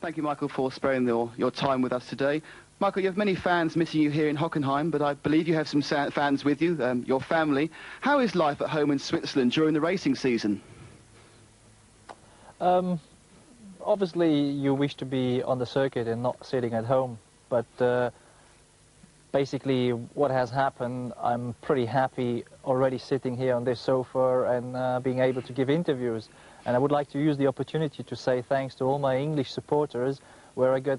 Thank you, Michael, for sparing your time with us today. Michael, you have many fans missing you here in Hockenheim, but I believe you have some fans with you, your family. How is life at home in Switzerland during the racing season? Obviously, you wish to be on the circuit and not sitting at home, but basically what has happened, I'm pretty happy already sitting here on this sofa and being able to give interviews. And I would like to use the opportunity to say thanks to all my English supporters, where I got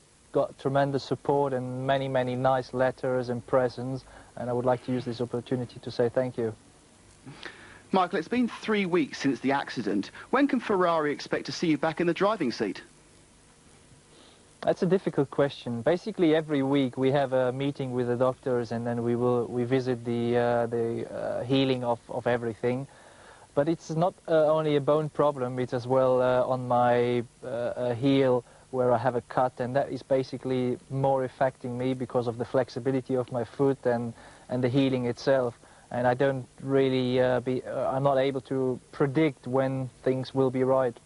tremendous support and many, many nice letters and presents. And I would like to use this opportunity to say thank you. Michael, it's been 3 weeks since the accident. When can Ferrari expect to see you back in the driving seat? That's a difficult question. Basically, every week we have a meeting with the doctors, and then we visit the healing of everything. But it's not only a bone problem, it's as well on my heel where I have a cut, and that is basically more affecting me because of the flexibility of my foot and the healing itself. And I don't really I'm not able to predict when things will be right.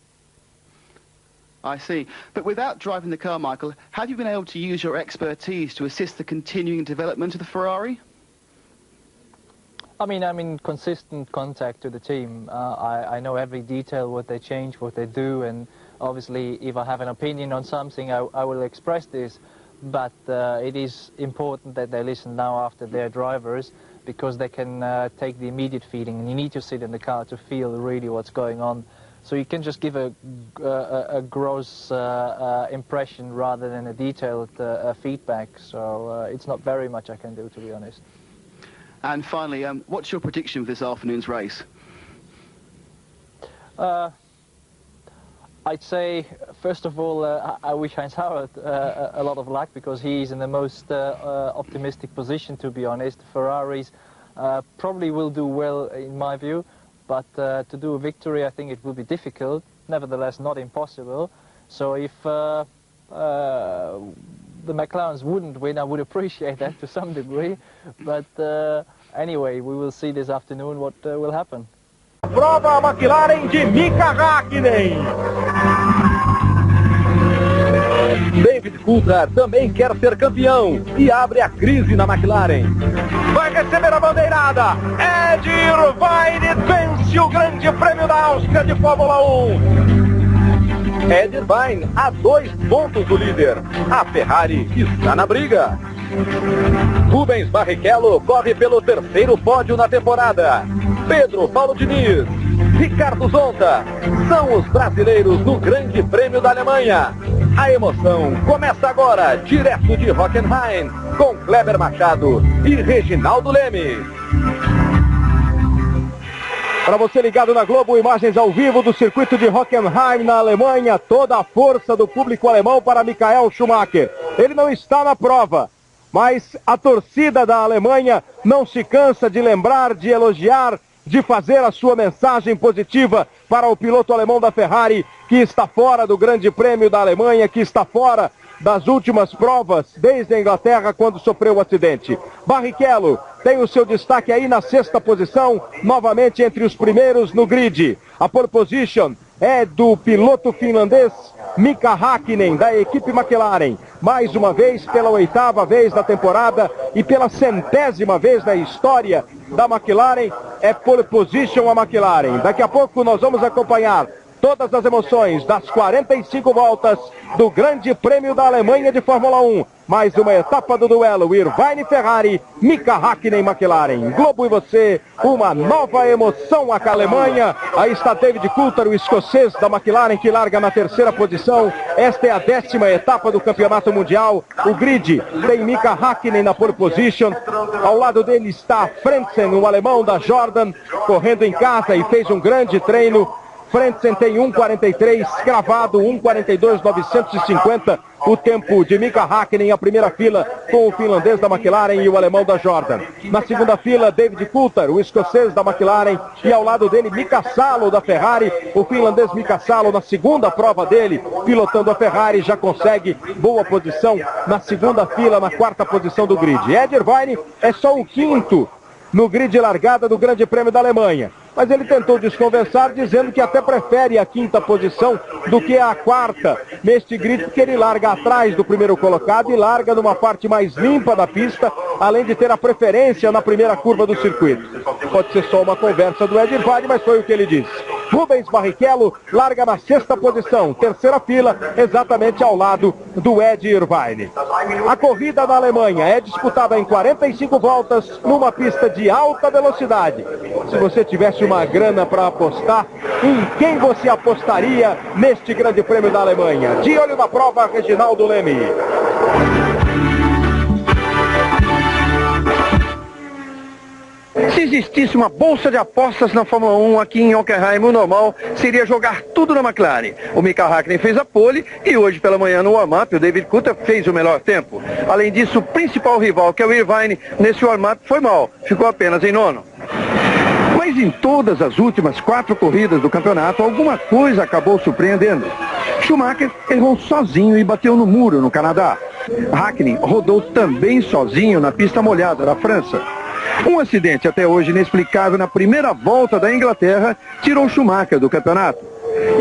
I see. But without driving the car, Michael, have you been able to use your expertise to assist the continuing development of the Ferrari? I mean, I'm in consistent contact with the team. I know every detail, what they change, what they do, and obviously if I have an opinion on something, I will express this. But it is important that they listen now after their drivers, because they can take the immediate feeling, and you need to sit in the car to feel really what's going on. So you can just give a gross impression rather than a detailed feedback. So it's not very much I can do, to be honest. And finally, what's your prediction for this afternoon's race? I'd say, first of all, I wish Heinz Howard a lot of luck, because he's in the most optimistic position, to be honest. Ferraris probably will do well, in my view, but to do a victory, I think it will be difficult, nevertheless not impossible. So if the McLarens wouldn't win, I would appreciate that to some degree. But anyway, we will see this afternoon what will happen. Prova a McLaren de Mika Häkkinen. David Coulthard também quer ser campeão e abre a crise na McLaren. Vai receber a bandeirada. Ed Irvine vence o Grande Prêmio da Áustria de Fórmula 1. Ed Irvine a 2 pontos do líder. A Ferrari está na briga. Rubens Barrichello corre pelo 3º pódio na temporada. Pedro Paulo Diniz, Ricardo Zonta são os brasileiros no Grande Prêmio da Alemanha. A emoção começa agora, direto de Hockenheim, com Kleber Machado e Reginaldo Leme. Para você ligado na Globo, imagens ao vivo do circuito de Hockenheim, na Alemanha. Toda a força do público alemão para Michael Schumacher. Ele não está na prova, mas a torcida da Alemanha não se cansa de lembrar, de elogiar, de fazer a sua mensagem positiva para o piloto alemão da Ferrari, que está fora do Grande Prêmio da Alemanha, que está fora das últimas provas desde a Inglaterra, quando sofreu o acidente. Barrichello tem o seu destaque aí na 6ª posição, novamente entre os primeiros no grid. A pole position é do piloto finlandês Mika Häkkinen, da equipe McLaren. Mais uma vez, pela 8ª vez da temporada e pela 100ª vez da história da McLaren, é pole position a McLaren. Daqui a pouco nós vamos acompanhar todas as emoções das 45 voltas do Grande Prêmio da Alemanha de Fórmula 1. Mais uma etapa do duelo, Irvine Ferrari, Mika Häkkinen McLaren. Globo e você, uma nova emoção a Alemanha. Aí está David Coulthard, o escocês da McLaren, que larga na 3ª posição. Esta é a 10ª etapa do Campeonato Mundial. O grid tem Mika Häkkinen na pole position. Ao lado dele está Frentzen, o alemão da Jordan, correndo em casa e fez um grande treino. Frentzen tem 1:43 cravado, 1:42.950 o tempo de Mika Häkkinen, a primeira fila com o finlandês da McLaren e o alemão da Jordan. Na segunda fila, David Coulthard, o escocês da McLaren, e ao lado dele Mika Salo da Ferrari. O finlandês Mika Salo, na segunda prova dele, pilotando a Ferrari, já consegue boa posição na segunda fila, na 4ª posição do grid. Ed Irvine é só o 5º no grid largada do Grande Prêmio da Alemanha. mas ele tentou desconversar, dizendo que até prefere a quinta posição do que a quarta neste grid, porque ele larga atrás do primeiro colocado e larga numa parte mais limpa da pista, além de ter a preferência na primeira curva do circuito. Pode ser só uma conversa do Ed Irvine, mas foi o que ele disse. Rubens Barrichello larga na sexta posição, terceira fila, exatamente ao lado do Ed Irvine. A corrida na Alemanha é disputada em 45 voltas, numa pista de alta velocidade. Se você tivesse uma grana para apostar, em quem você apostaria neste Grande Prêmio da Alemanha? De olho na prova, Reginaldo Leme. Se existisse uma bolsa de apostas na Fórmula 1 aqui em Hockenheim, o normal seria jogar tudo na McLaren. O Mika Häkkinen fez a pole e hoje pela manhã no warm-up o David Coulthard fez o melhor tempo. Além disso, o principal rival, que é o Irvine, nesse warm-up foi mal, ficou apenas em nono. Mas em todas as últimas 4 corridas do campeonato, alguma coisa acabou surpreendendo. Schumacher errou sozinho e bateu no muro no Canadá. Häkkinen rodou também sozinho na pista molhada da França. Um acidente até hoje inexplicável na primeira volta da Inglaterra tirou Schumacher do campeonato.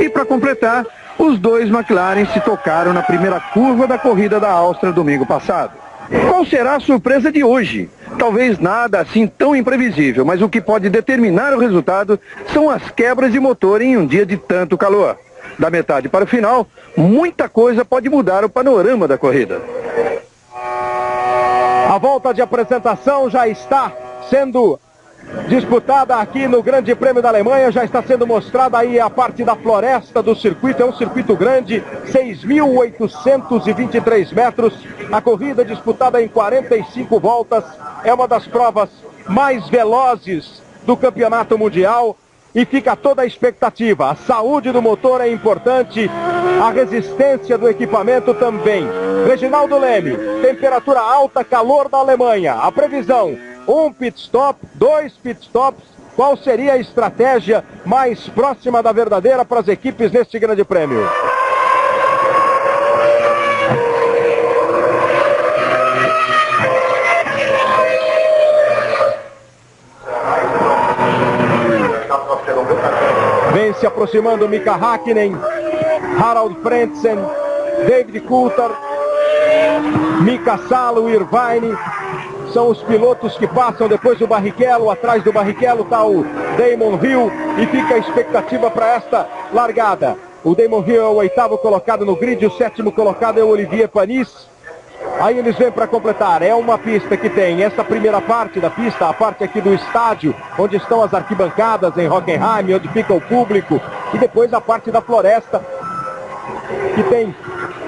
E para completar, os dois McLaren se tocaram na primeira curva da corrida da Áustria domingo passado. Qual será a surpresa de hoje? Talvez nada assim tão imprevisível, mas o que pode determinar o resultado são as quebras de motor em um dia de tanto calor. Da metade para o final, muita coisa pode mudar o panorama da corrida. A volta de apresentação já está sendo disputada aqui no Grande Prêmio da Alemanha, já está sendo mostrada aí a parte da floresta do circuito. É um circuito grande, 6.823 metros, a corrida disputada em 45 voltas, é uma das provas mais velozes do campeonato mundial. E fica toda a expectativa. A saúde do motor é importante, a resistência do equipamento também. Reginaldo Leme, temperatura alta, calor da Alemanha. A previsão, 1 pit stop, 2 pit stops. Qual seria a estratégia mais próxima da verdadeira para as equipes neste Grande Prêmio? Vem se aproximando Mika Häkkinen, Harald Frentzen, David Coulthard, Mika Salo, Irvine. São os pilotos que passam depois do Barrichello. Atrás do Barrichello está o Damon Hill e fica a expectativa para esta largada. O Damon Hill é o 8º colocado no grid, o 7º colocado é o Olivier Panis. Aí eles vêm para completar. É uma pista que tem essa primeira parte da pista, a parte aqui do estádio, onde estão as arquibancadas em Hockenheim, onde fica o público, e depois a parte da floresta, que tem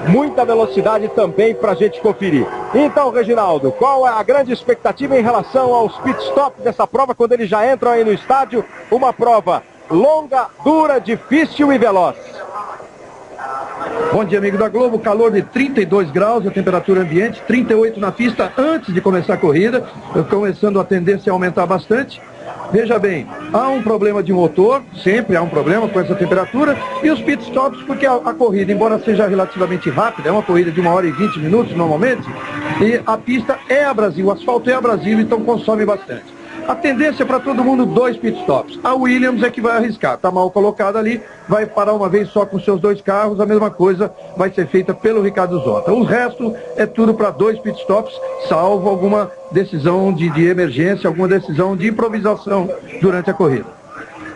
muita velocidade também para a gente conferir. Então, Reginaldo, qual é a grande expectativa em relação aos pit stops dessa prova, quando eles já entram aí no estádio? Uma prova longa, dura, difícil e veloz. Bom dia, amigo da Globo. Calor de 32 graus, a temperatura ambiente, 38 na pista antes de começar a corrida, começando a tendência a aumentar bastante. Veja bem, há um problema de motor, sempre há um problema com essa temperatura, e os pit stops, porque a corrida, embora seja relativamente rápida, é uma corrida de 1 hora e 20 minutos normalmente, e a pista é abrasiva, o asfalto é abrasivo, então consome bastante. A tendência para todo mundo, 2 pit stops. A Williams é que vai arriscar, está mal colocada ali, vai parar uma vez só com seus 2 carros, a mesma coisa vai ser feita pelo Ricardo Zotta. O resto é tudo para 2 pit stops, salvo alguma decisão de emergência, alguma decisão de improvisação durante a corrida.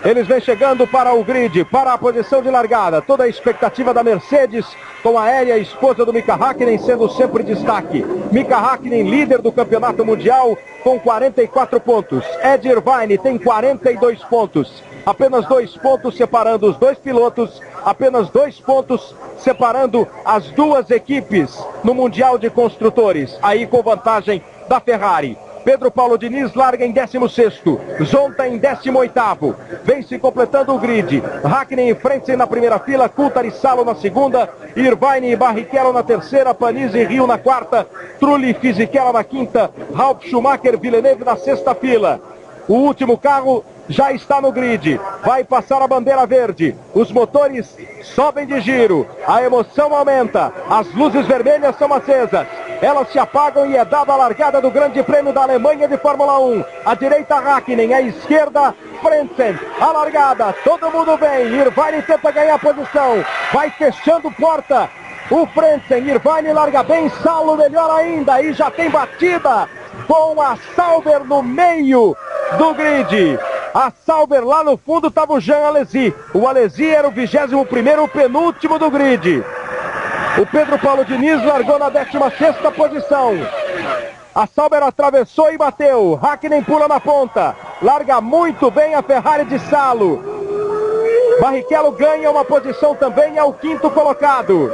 Eles vêm chegando para o grid, para a posição de largada. Toda a expectativa da Mercedes, com a Aérea, esposa do Mika Häkkinen, sendo sempre destaque. Mika Häkkinen, líder do campeonato mundial, com 44 pontos. Ed Irvine tem 42 pontos. Apenas 2 pontos separando os 2 pilotos. Apenas 2 pontos separando as 2 equipes no Mundial de Construtores. Aí com vantagem da Ferrari. Pedro Paulo Diniz larga em 16º, Zonta em 18º, vem se completando o grid. Häkkinen e Frentzen na primeira fila, Coulthard e Salo na segunda, Irvine e Barrichello na terceira, Panis e Rio na quarta, Trulli e Fisichella na quinta, Ralf Schumacher, Villeneuve na sexta fila. O último carro já está no grid, vai passar a bandeira verde, os motores sobem de giro, a emoção aumenta, as luzes vermelhas são acesas. elas se apagam e é dada a largada do Grande Prêmio da Alemanha de Fórmula 1. À direita, Hakkinen, à esquerda, Frentzen. A largada, todo mundo bem. Irvine tenta ganhar a posição, vai fechando porta. O Frentzen, Irvine larga bem, Saulo melhor ainda, e já tem batida com a Sauber no meio do grid. A Sauber lá no fundo estava o Jean Alesi. O Alesi era o 21º, o penúltimo do grid. O Pedro Paulo Diniz largou na 16ª posição. A Sauber atravessou e bateu. Hakkinen pula na ponta. Larga muito bem a Ferrari de Salo. Barrichello ganha uma posição também, é o 5º colocado.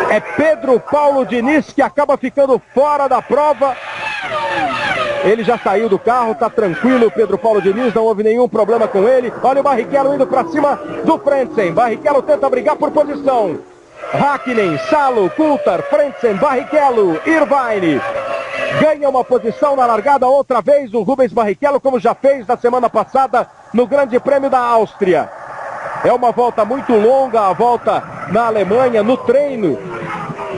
É Pedro Paulo Diniz que acaba ficando fora da prova. Ele já saiu do carro, tá tranquilo, Pedro Paulo Diniz, não houve nenhum problema com ele. Olha o Barrichello indo para cima do Frentzen. Barrichello tenta brigar por posição. Hakkinen, Salo, Coulthard, Frentzen, Barrichello, Irvine. Ganha uma posição na largada outra vez o Rubens Barrichello, como já fez na semana passada no Grande Prêmio da Áustria. É uma volta muito longa, a volta na Alemanha, no treino.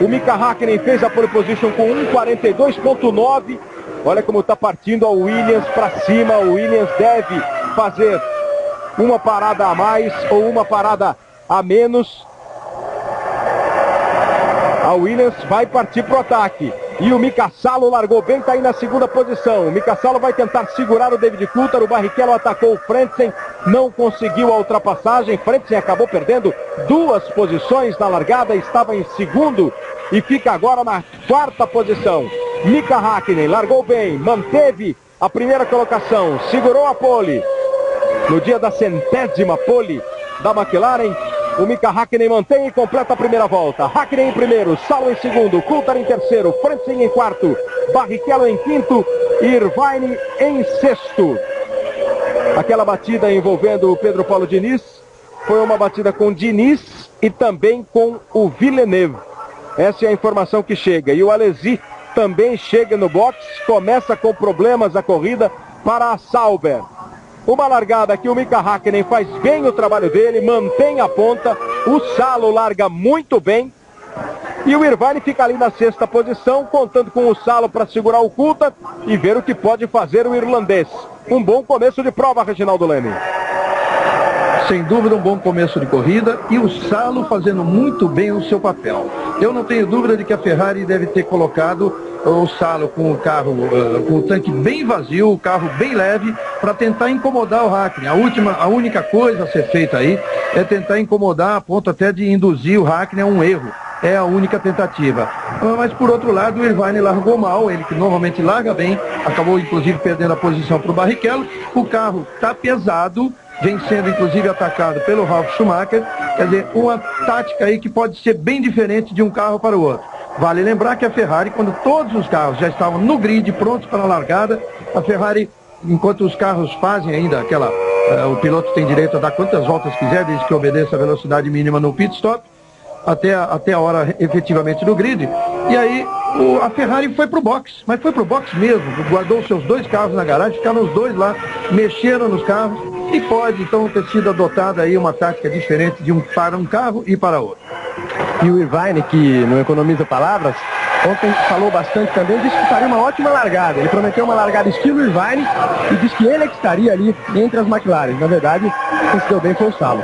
O Mika Hakkinen fez a pole position com 1:42.9. Olha como está partindo a Williams para cima. O Williams deve fazer uma parada a mais ou uma parada a menos. A Williams vai partir para o ataque. E o Mika Salo largou bem, está aí na 2ª posição. O Mika Salo vai tentar segurar o David Coulthard. O Barrichello atacou o Frentzen, não conseguiu a ultrapassagem. Frentzen acabou perdendo 2 posições na largada, estava em 2º e fica agora na 4ª posição. Mika Hakkinen largou bem, manteve a primeira colocação, segurou a pole. No dia da 100ª pole da McLaren, o Mika Hakkinen mantém e completa a primeira volta. Hakkinen em primeiro, Salo em segundo, Coulthard em terceiro, Frentzen em quarto, Barrichello em quinto e Irvine em sexto. Aquela batida envolvendo o Pedro Paulo Diniz foi uma batida com Diniz e também com o Villeneuve. Essa é a informação que chega. E o Alesi também chega no box, começa com problemas a corrida para a Sauber. Uma largada que o Mika Hakkinen faz bem o trabalho dele, mantém a ponta. O Salo larga muito bem. E o Irvine fica ali na 6ª posição, contando com o Salo para segurar o Coulthard e ver o que pode fazer o irlandês. Um bom começo de prova, Reginaldo Leme. Sem dúvida, um bom começo de corrida e o Salo fazendo muito bem o seu papel. Eu não tenho dúvida de que a Ferrari deve ter colocado o Salo com o carro, com o tanque bem vazio, o carro bem leve, para tentar incomodar o Hakkinen. A única coisa a ser feita aí é tentar incomodar a ponto até de induzir o Hakkinen a um erro. É a única tentativa. Mas por outro lado, o Irvine largou mal, ele que normalmente larga bem, acabou inclusive perdendo a posição para o Barrichello. O carro está pesado, vem sendo inclusive atacado pelo Ralf Schumacher. Quer dizer, uma tática aí que pode ser bem diferente de um carro para o outro. Vale lembrar que a Ferrari, quando todos os carros já estavam no grid, prontos para a largada, a Ferrari, enquanto os carros fazem ainda aquela... o piloto tem direito a dar quantas voltas quiser, desde que obedeça a velocidade mínima no pit stop, até a hora efetivamente do grid. E aí a Ferrari foi pro box, mas foi pro box mesmo, guardou seus 2 carros na garagem, ficaram os 2 lá, mexeram nos carros, e pode então ter sido adotada aí uma tática diferente para um carro e para outro. E o Irvine, que não economiza palavras, ontem falou bastante também, disse que faria uma ótima largada. Ele prometeu uma largada estilo Irvine e disse que ele é que estaria ali entre as McLaren. Na verdade, quem se deu bem foi o Salo.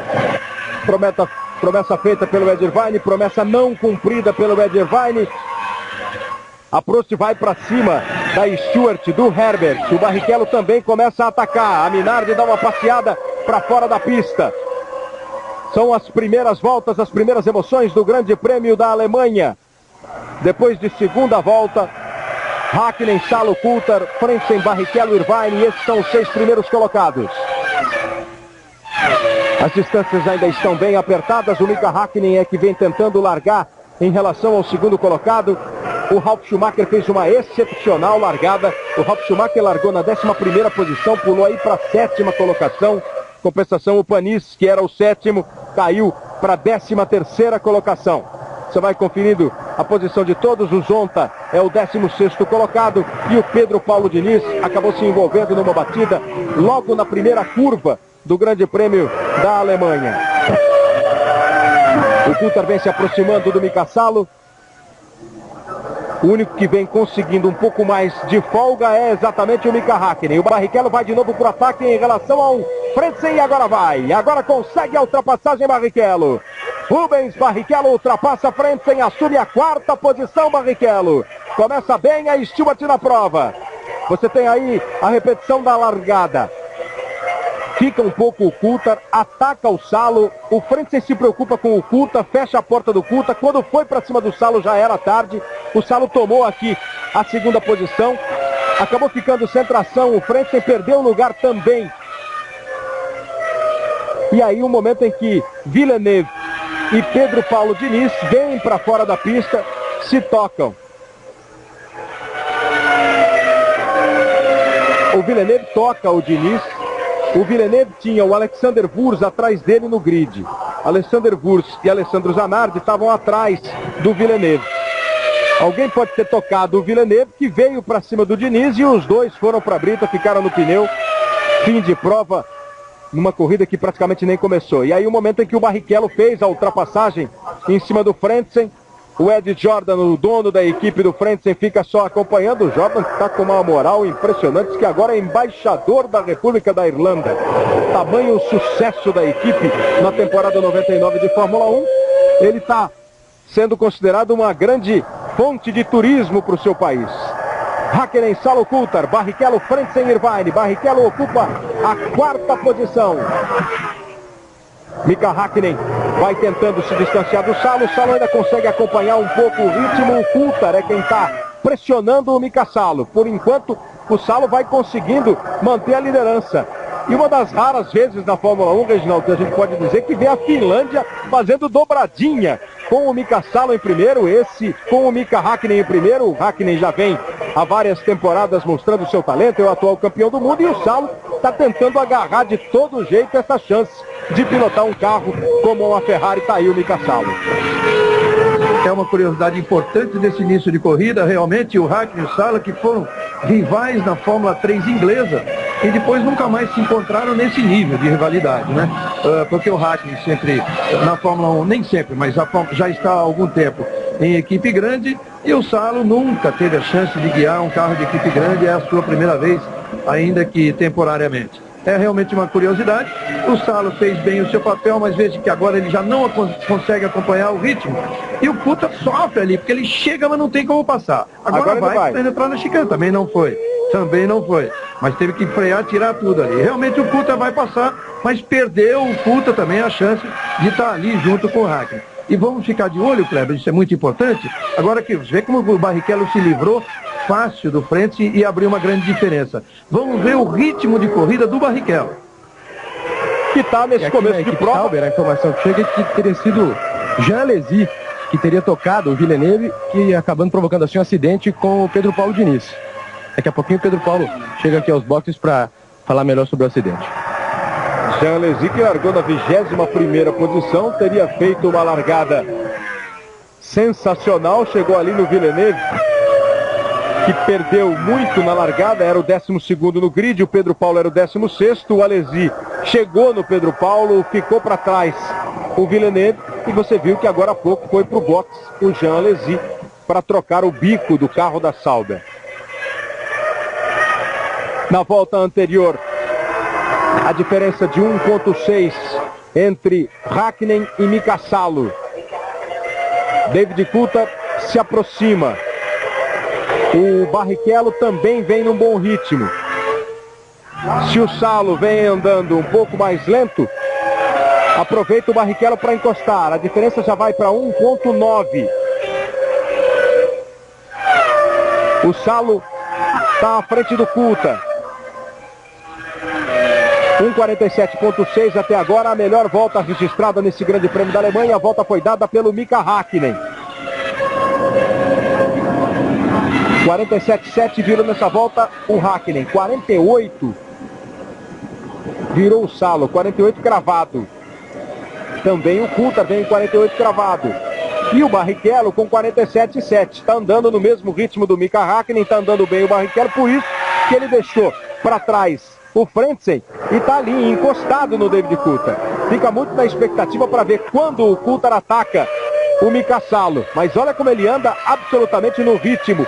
Promessa feita pelo Ed Irvine, promessa não cumprida pelo Ed Irvine. A Prost vai para cima da Stewart, do Herbert. O Barrichello também começa a atacar. A Minardi dá uma passeada para fora da pista. São as primeiras voltas, as primeiras emoções do Grande Prêmio da Alemanha. Depois de segunda volta, Hakkinen, Salo, Coulthard, Frentzen, Barrichello, Irvine. E esses são os 6 primeiros colocados. As distâncias ainda estão bem apertadas. O Mika Hakkinen é que vem tentando largar em relação ao segundo colocado. O Ralf Schumacher fez uma excepcional largada. O Ralf Schumacher largou na 11ª posição, pulou aí para a 7ª colocação. Compensação, o Panis, que era o 7º, caiu para a 13ª colocação. Você vai conferindo a posição de todos. O Zonta é o 16º colocado e o Pedro Paulo Diniz acabou se envolvendo numa batida logo na primeira curva do Grande Prêmio da Alemanha. O Coulter vem se aproximando do Mika Salo. O único que vem conseguindo um pouco mais de folga é exatamente o Mika Häkkinen. O Barrichello vai de novo para o ataque em relação ao Frentzen e agora vai. Agora consegue a ultrapassagem Barrichello. Rubens Barrichello ultrapassa Frentzen, assume a 4ª posição Barrichello. Começa bem a Stewart na prova. Você tem aí a repetição da largada. Fica um pouco o Coulter, ataca o Salo, o Frentzen se preocupa com o Coulter, fecha a porta do Coulter, quando foi para cima do Salo já era tarde, o Salo tomou aqui a 2ª posição, acabou ficando sem tração, o Frentzen perdeu o lugar também. E aí o momento em que Villeneuve e Pedro Paulo Diniz vêm para fora da pista, se tocam. O Villeneuve toca o Diniz. O Villeneuve tinha o Alexander Wurz atrás dele no grid. Alexander Wurz e Alessandro Zanardi estavam atrás do Villeneuve. Alguém pode ter tocado o Villeneuve, que veio para cima do Diniz, e os dois foram para a brita, ficaram no pneu. Fim de prova, numa corrida que praticamente nem começou. E aí o momento em que o Barrichello fez a ultrapassagem em cima do Frentzen. O Ed Jordan, o dono da equipe do Frentzen, fica só acompanhando. O Jordan está com uma moral impressionante, que agora é embaixador da República da Irlanda. Tamanho sucesso da equipe na temporada 99 de Fórmula 1. Ele está sendo considerado uma grande fonte de turismo para o seu país. Häkkinen, Salo, Coulter, Barrichello, Frentzen, Irvine. Barrichello ocupa a 4ª posição. Mika Häkkinen vai tentando se distanciar do Salo. O Salo ainda consegue acompanhar um pouco o ritmo. O Coulter é quem está pressionando o Mika Salo. Por enquanto, o Salo vai conseguindo manter a liderança. E uma das raras vezes na Fórmula 1, Reginaldo, que a gente pode dizer que vê a Finlândia fazendo dobradinha com o Mika Salo em primeiro, esse com o Mika Häkkinen em primeiro. O Häkkinen já vem há várias temporadas mostrando seu talento, é o atual campeão do mundo, e o Salo está tentando agarrar de todo jeito essa chance de pilotar um carro como uma Ferrari. Está aí o Mika Salo. É uma curiosidade importante desse início de corrida, realmente o Häkkinen e o Salo, que foram rivais na Fórmula 3 inglesa, e depois nunca mais se encontraram nesse nível de rivalidade, né? Porque o Häkkinen sempre, na Fórmula 1, nem sempre, mas já está há algum tempo em equipe grande, e o Salo nunca teve a chance de guiar um carro de equipe grande, é a sua primeira vez, ainda que temporariamente. É realmente uma curiosidade. O Salo fez bem o seu papel, mas veja que agora ele já não consegue acompanhar o ritmo. E o Coulter sofre ali, porque ele chega, mas não tem como passar. Agora vai entrar na chicane. Também não foi. Mas teve que frear, tirar tudo ali. Realmente o Coulter vai passar, mas perdeu o Coulter também a chance de estar ali junto com o Häkkinen. E vamos ficar de olho, Kleber, isso é muito importante. Agora que vê como o Barrichello se livrou fácil do Frentzen e abriu uma grande diferença. Vamos ver o ritmo de corrida do Barrichello. Que está nesse começo de prova. Sauber, a informação que chega é que teria sido Jean Alesi que teria tocado o Villeneuve, que acabando provocando assim um acidente com o Pedro Paulo Diniz. Daqui a pouquinho o Pedro Paulo chega aqui aos boxes para falar melhor sobre o acidente. Jean Alesi, que largou na 21ª posição, teria feito uma largada sensacional, chegou ali no Villeneuve, que perdeu muito na largada, era o 12º no grid, o Pedro Paulo era o 16º, o Alesi chegou no Pedro Paulo, ficou para trás o Villeneuve, e você viu que agora há pouco foi para o box o Jean Alesi para trocar o bico do carro da Sauber. Na volta anterior, a diferença de 1,6 entre Häkkinen e Mika Salo. David Coulter se aproxima. O Barrichello também vem num bom ritmo. Se o Salo vem andando um pouco mais lento, aproveita o Barrichello para encostar. A diferença já vai para 1,9. O Salo está à frente do Coulter. 1,47,6 até agora, a melhor volta registrada nesse grande prêmio da Alemanha. A volta foi dada pelo Mika Häkkinen. 47,7 virou nessa volta o Häkkinen. 48 virou o Salo. 48 cravado. Também o Coulter vem em 48 cravado. E o Barrichello com 47,7. Está andando no mesmo ritmo do Mika Häkkinen. Está andando bem o Barrichello. Por isso que ele deixou para trás o Frentzen e está ali encostado no David Coulter. fica muito na expectativa para ver quando o Coulthard ataca o Mika Salo. Mas olha como ele anda absolutamente no ritmo.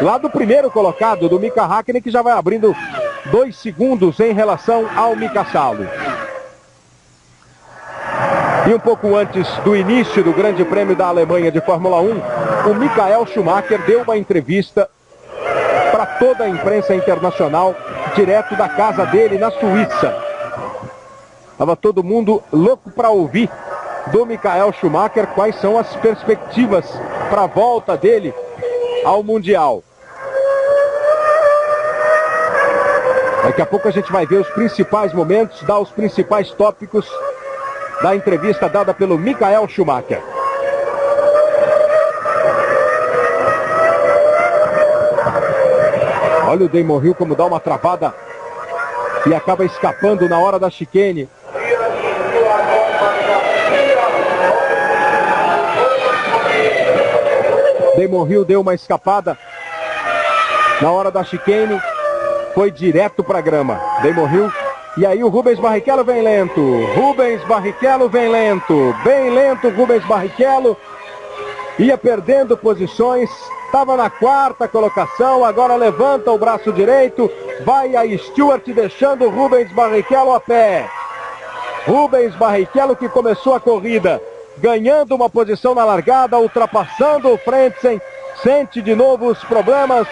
Lá do primeiro colocado, do Mika Häkkinen, que já vai abrindo 2 segundos em relação ao Mika Salo. E um pouco antes do início do Grande Prêmio da Alemanha de Fórmula 1, o Michael Schumacher deu uma entrevista para toda a imprensa internacional, direto da casa dele na Suíça. Estava todo mundo louco para ouvir do Michael Schumacher quais são as perspectivas para a volta dele ao Mundial. Daqui a pouco a gente vai ver os principais momentos, dar os principais tópicos da entrevista dada pelo Michael Schumacher. Olha o Damon Hill como dá uma travada e acaba escapando na hora da chicane. Damon Hill deu uma escapada na hora da chicane, foi direto para a grama. Damon Hill. E aí o Rubens Barrichello vem lento. Rubens Barrichello vem lento. Bem lento Rubens Barrichello. Ia perdendo posições. Estava na 4ª colocação. Agora levanta o braço direito. Vai a Stewart deixando o Rubens Barrichello a pé. Rubens Barrichello que começou a corrida ganhando uma posição na largada, ultrapassando o Frentzen. Sente de novo os problemas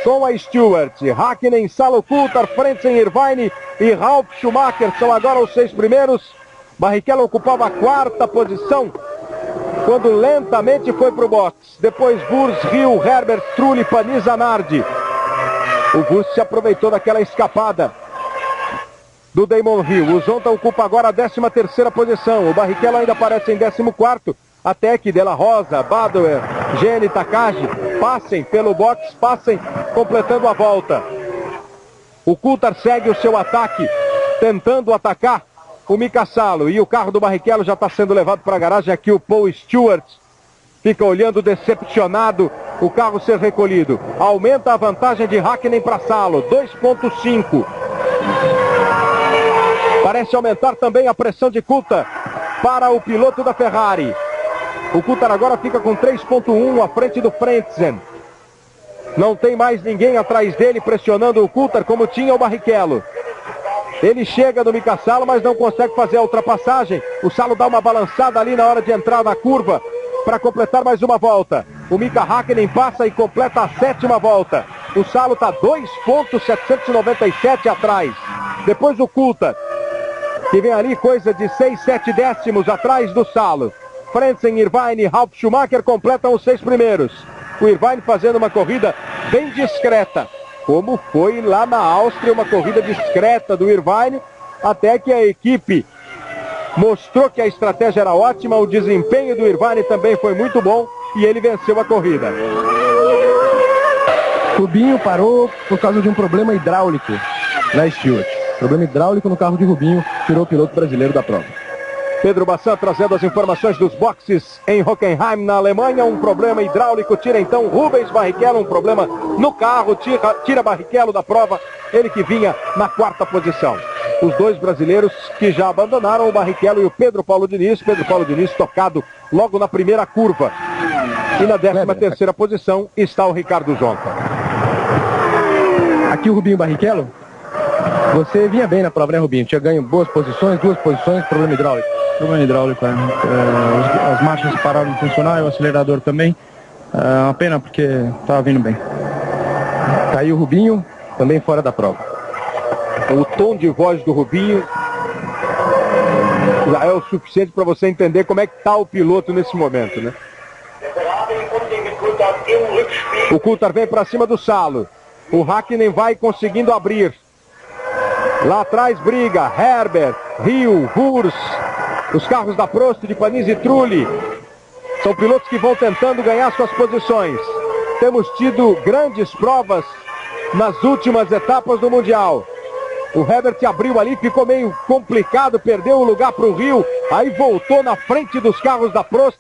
com a Stewart. Häkkinen, Salo, Coulthard, Frentzen, Irvine e Ralf Schumacher são agora os 6 primeiros. Barrichello ocupava a 4ª posição quando lentamente foi para o box. Depois Wurz, Hill, Herbert, Trulli, Panis, Zanardi. O Wurz se aproveitou daquela escapada do Damon Hill. O Zonta ocupa agora a 13ª posição. O Barrichello ainda aparece em 14º. Até que Della Rosa, Badoer, Gene, Takagi passem pelo box, passem completando a volta. O Coulthard segue o seu ataque, tentando atacar o Mika Salo. E o carro do Barrichello já está sendo levado para a garagem. Aqui o Paul Stewart fica olhando decepcionado o carro ser recolhido. Aumenta a vantagem de Häkkinen para Salo, 2,5. Parece aumentar também a pressão de Coulthard para o piloto da Ferrari. O Coulthard agora fica com 3,1 à frente do Frentzen. Não tem mais ninguém atrás dele pressionando o Coulthard como tinha o Barrichello. Ele chega no Mika Salo, mas não consegue fazer a ultrapassagem. O Salo dá uma balançada ali na hora de entrar na curva para completar mais uma volta. O Mika Häkkinen passa e completa a 7ª volta. O Salo está 2,797 atrás. Depois o Coulthard, que vem ali coisa de 6, 7 décimos atrás do Salo. Frentzen, Irvine e Ralf Schumacher completam os 6 primeiros. O Irvine fazendo uma corrida bem discreta, como foi lá na Áustria, uma corrida discreta do Irvine, até que a equipe mostrou que a estratégia era ótima, o desempenho do Irvine também foi muito bom e ele venceu a corrida. Rubinho parou por causa de um problema hidráulico na Stewart. Problema hidráulico no carro de Rubinho, tirou o piloto brasileiro da prova. Pedro Bassan trazendo as informações dos boxes em Hockenheim, na Alemanha. Um problema hidráulico tira então Rubens Barrichello, um problema no carro, tira Barrichello da prova, ele que vinha na 4ª posição. Os 2 brasileiros que já abandonaram, o Barrichello e o Pedro Paulo Diniz. Pedro Paulo Diniz tocado logo na primeira curva. E na 13ª posição está o Ricardo Zonta. Aqui o Rubinho Barrichello. Você vinha bem na prova, né, Rubinho? Tinha ganho boas posições, 2 posições, problema hidráulico. Problema hidráulico, as marchas pararam de funcionar, o acelerador também. Uma pena porque estava vindo bem. Tá aí o Rubinho, também fora da prova. O tom de voz do Rubinho já é o suficiente para você entender como é que está o piloto nesse momento, né? O Coulthard vem para cima do Salo. O Häkkinen vai conseguindo abrir. Lá atrás briga Herbert, Hill, Wurz, os carros da Prost, de Panis e Trulli. São pilotos que vão tentando ganhar suas posições. Temos tido grandes provas nas últimas etapas do Mundial. O Herbert abriu ali, ficou meio complicado, perdeu o lugar para o Hill, aí voltou na frente dos carros da Prost,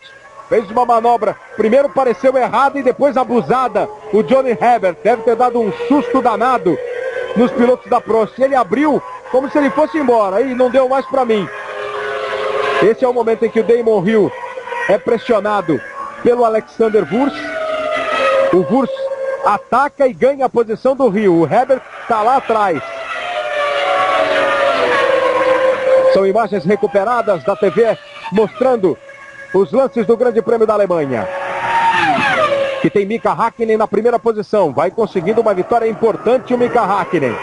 fez uma manobra, primeiro pareceu errada e depois abusada. O Johnny Herbert deve ter dado um susto danado nos pilotos da Prost. Ele abriu como se ele fosse embora, aí não deu mais para mim. Esse é o momento em que o Damon Hill é pressionado pelo Alexander Wurz. O Wurz ataca e ganha a posição do Hill. O Herbert está lá atrás. São imagens recuperadas da TV mostrando os lances do Grande Prêmio da Alemanha. Que tem Mika Häkkinen na primeira posição. Vai conseguindo uma vitória importante o Mika Häkkinen.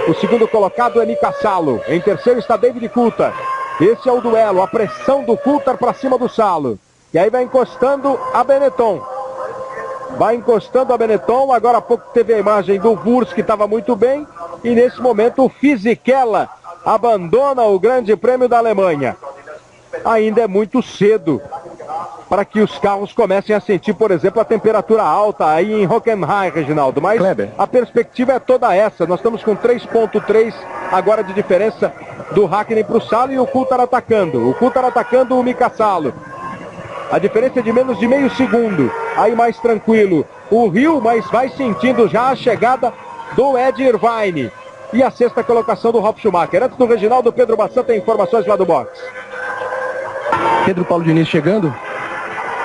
O segundo colocado é Mika Salo. Em terceiro está David Coulthard. Esse é o duelo, a pressão do Coulthard para cima do Salo. E aí vai encostando a Benetton. Vai encostando a Benetton. Agora há pouco teve a imagem do Wurz, que estava muito bem. E nesse momento o Fisichella abandona o Grande Prêmio da Alemanha. Ainda é muito cedo para que os carros comecem a sentir, por exemplo, a temperatura alta aí em Hockenheim, Reginaldo. Mas Kleber, a perspectiva é toda essa. Nós estamos com 3,3 agora de diferença do Häkkinen para o Salo e o Coulthard atacando. O Coulthard atacando o Mika Salo. A diferença é de menos de meio segundo. Aí mais tranquilo o Hill, mas vai sentindo já a chegada do Ed Irvine. E a sexta colocação do Ralf Schumacher. Antes do Reginaldo, Pedro Bassan tem informações lá do box. Pedro Paulo Diniz chegando.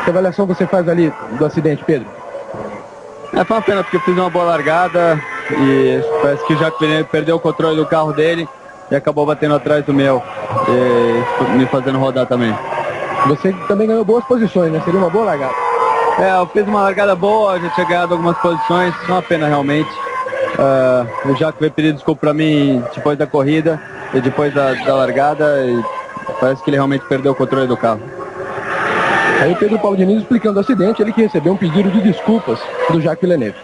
Que avaliação você faz ali do acidente, Pedro? Foi uma pena, porque eu fiz uma boa largada e parece que o Jacques Villeneuve perdeu o controle do carro dele e acabou batendo atrás do meu e me fazendo rodar também. Você também ganhou boas posições, né? Seria uma boa largada. Eu fiz uma largada boa, já tinha ganhado algumas posições, uma pena realmente. O Jacques veio pedir desculpa para mim depois da corrida e depois da largada e parece que ele realmente perdeu o controle do carro. Aí o Pedro Paulo Diniz explicando o acidente, ele que recebeu um pedido de desculpas do Jacques Villeneuve.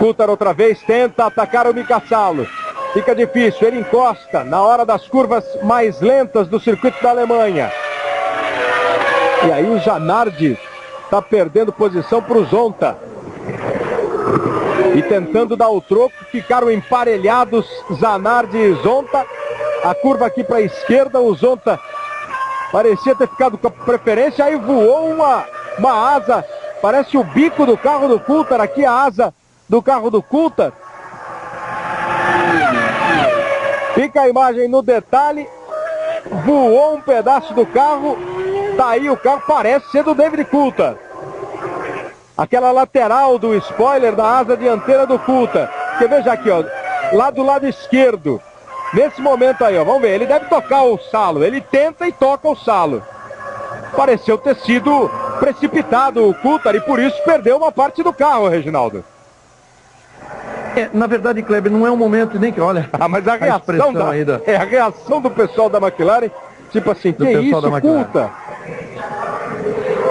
Coulthard outra vez tenta atacar o Mika Salo. Fica difícil, ele encosta na hora das curvas mais lentas do circuito da Alemanha. E aí o Zanardi está perdendo posição para o Zonta. E tentando dar o troco, ficaram emparelhados Zanardi e Zonta. A curva aqui para a esquerda, o Zonta parecia ter ficado com a preferência, aí voou uma asa, parece o bico do carro do Coulthard, aqui a asa do carro do Coulthard. Fica a imagem no detalhe, voou um pedaço do carro, tá aí o carro, parece ser do David Coulthard. Aquela lateral do spoiler da asa dianteira do Coulthard, porque veja aqui, ó, lá do lado esquerdo. Nesse momento aí, ó, vamos ver, ele deve tocar o Salo, ele tenta e toca o Salo. Pareceu ter sido precipitado o Coulthard e por isso perdeu uma parte do carro, Reginaldo. Na verdade, Kleber, não é um momento nem que, olha... mas a reação a reação do pessoal da McLaren, tipo assim, que é isso, Coulthard?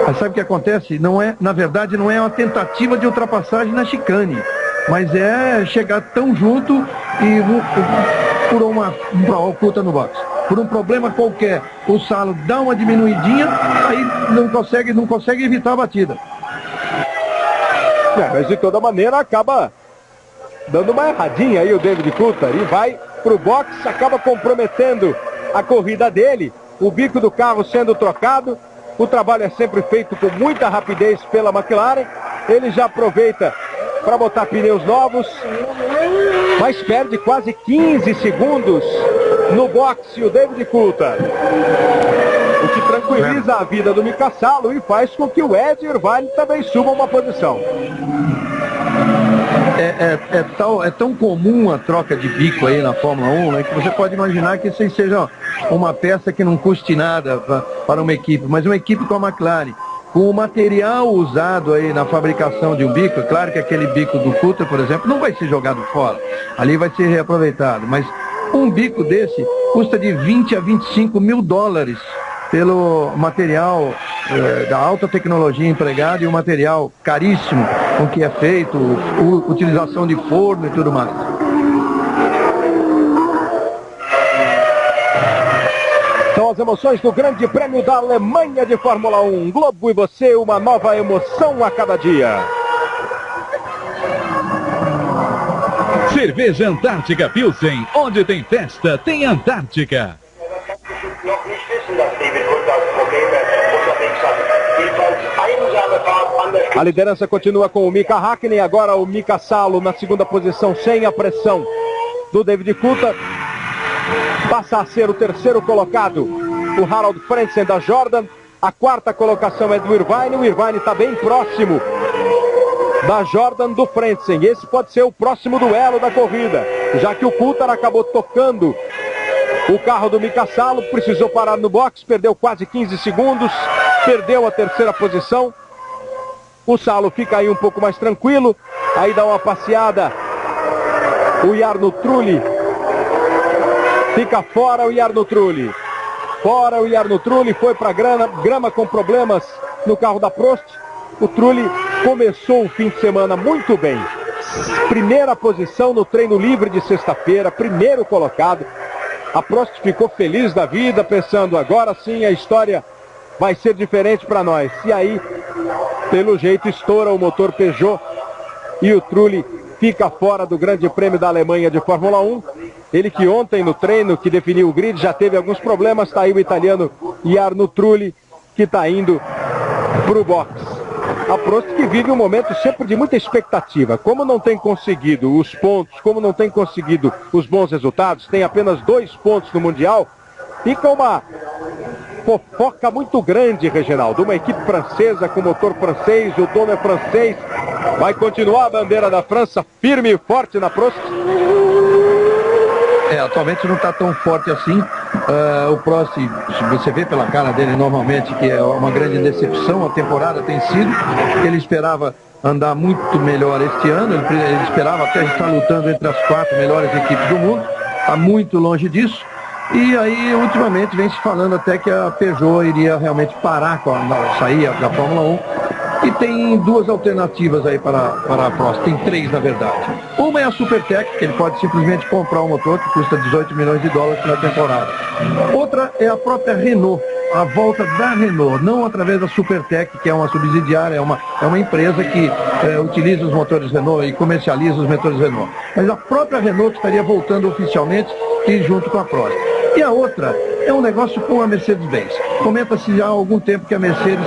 Mas sabe o que acontece? Na verdade, não é uma tentativa de ultrapassagem na chicane, mas é chegar tão junto e... por o Coulthard no box. Por um problema qualquer, o Salo dá uma diminuidinha, aí não consegue evitar a batida. Mas de toda maneira acaba dando uma erradinha aí o David Coulthard e vai pro box, acaba comprometendo a corrida dele, o bico do carro sendo trocado. O trabalho é sempre feito com muita rapidez pela McLaren. Ele já aproveita para botar pneus novos, mas perde quase 15 segundos no boxe o David Coulthard, o que tranquiliza a vida do Mika Salo e faz com que o Ed Irvine também suba uma posição. É tão comum a troca de bico aí na Fórmula 1, né, que você pode imaginar que isso seja uma peça que não custe nada para uma equipe, mas uma equipe com a McLaren, com o material usado aí na fabricação de um bico, é claro que aquele bico do Coulthard, por exemplo, não vai ser jogado fora, ali vai ser reaproveitado, mas um bico desse custa de 20 a 25 mil dólares pelo material da alta tecnologia empregado e o material caríssimo com que é feito, utilização de forno e tudo mais. São as emoções do Grande Prêmio da Alemanha de Fórmula 1. Globo e você, uma nova emoção a cada dia. Cerveja Antártica Pilsen, onde tem festa, tem Antártica. A liderança continua com o Mika Häkkinen, agora o Mika Salo na segunda posição, sem a pressão do David Coulthard. passa a ser o terceiro colocado, o Harald Frentzen da Jordan. A quarta colocação é do Irvine. O Irvine está bem próximo da Jordan do Frentzen. Esse pode ser o próximo duelo da corrida, já que o Coulthard acabou tocando o carro do Mika Salo, precisou parar no box, perdeu quase 15 segundos, perdeu a terceira posição. O Salo fica aí um pouco mais tranquilo, aí dá uma passeada. O Jarno Trulli fica fora, o Jarno Trulli. Fora o Jarno Trulli, foi para grama com problemas no carro da Prost. O Trulli começou o fim de semana muito bem. Primeira posição no treino livre de sexta-feira, primeiro colocado. A Prost ficou feliz da vida, pensando, agora sim a história vai ser diferente para nós. E aí, pelo jeito, estoura o motor Peugeot e o Trulli fica fora do Grande Prêmio da Alemanha de Fórmula 1. Ele que ontem no treino que definiu o grid já teve alguns problemas. Está aí o italiano Jarno Trulli, que está indo para o box. A Prost que vive um momento sempre de muita expectativa. Como não tem conseguido os pontos, como não tem conseguido os bons resultados, tem apenas 2 pontos no Mundial, fica uma fofoca muito grande, Reginaldo. Uma equipe francesa com motor francês, o dono é francês. Vai continuar a bandeira da França firme e forte na Prost? Atualmente não está tão forte assim. O Prost, você vê pela cara dele normalmente que é uma grande decepção. A temporada tem sido. Ele esperava andar muito melhor este ano. Ele esperava até estar lutando entre as 4 melhores equipes do mundo. Está muito longe disso. E aí, ultimamente, vem se falando até que a Peugeot iria realmente parar com sair da Fórmula 1. E tem 2 alternativas aí para a Prost, tem 3 na verdade. Uma é a Supertech, que ele pode simplesmente comprar um motor que custa 18 milhões de dólares na temporada. Outra é a própria Renault, a volta da Renault, não através da Supertech, que é uma subsidiária, é uma empresa que utiliza os motores Renault e comercializa os motores Renault. Mas a própria Renault que estaria voltando oficialmente e junto com a Prost. E a outra é um negócio com a Mercedes-Benz. Comenta-se já há algum tempo que a Mercedes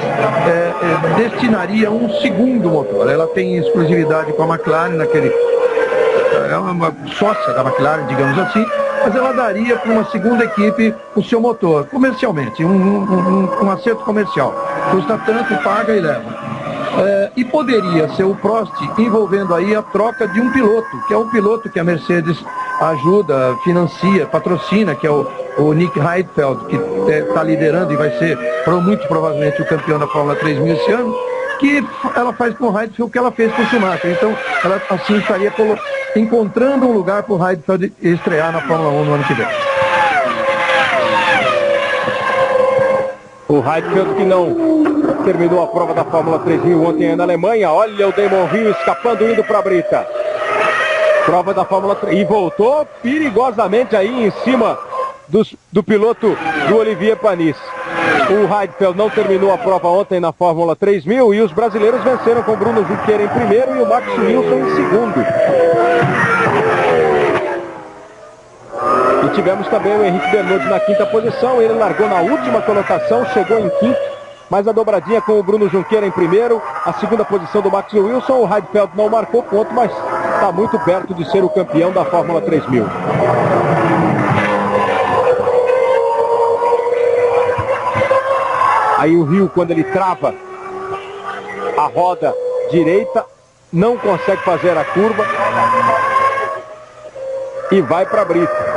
destinaria um segundo motor. Ela tem exclusividade com a McLaren, é uma sócia da McLaren, digamos assim, mas ela daria para uma segunda equipe o seu motor, comercialmente, um acerto comercial. Custa tanto, paga e leva. E poderia ser o Prost envolvendo aí a troca de um piloto, que é o piloto que a Mercedes ajuda, financia, patrocina, que é o Nick Heidfeld, que está liderando e vai ser muito provavelmente o campeão da Fórmula 3000 esse ano, que ela faz com o Heidfeld o que ela fez com o Schumacher. Então, ela assim estaria encontrando um lugar para o Heidfeld estrear na Fórmula 1 no ano que vem. O Heidfeld que não terminou a prova da Fórmula 3000 ontem na Alemanha. Olha o Damon Hill escapando, indo para a brita. Prova da Fórmula 3. E voltou perigosamente aí em cima do piloto do Olivier Panis. O Heidfeld não terminou a prova ontem na Fórmula 3000 e os brasileiros venceram com o Bruno Junqueira em primeiro e o Max Wilson em segundo. E tivemos também o Henrique Bernardi na quinta posição. Ele largou na última colocação, chegou em quinto, mas a dobradinha com o Bruno Junqueira em primeiro. A segunda posição do Max Wilson. O Heidfeld não marcou ponto, mas está muito perto de ser o campeão da Fórmula 3000. Aí o Rio, quando ele trava a roda direita, não consegue fazer a curva e vai para a brita.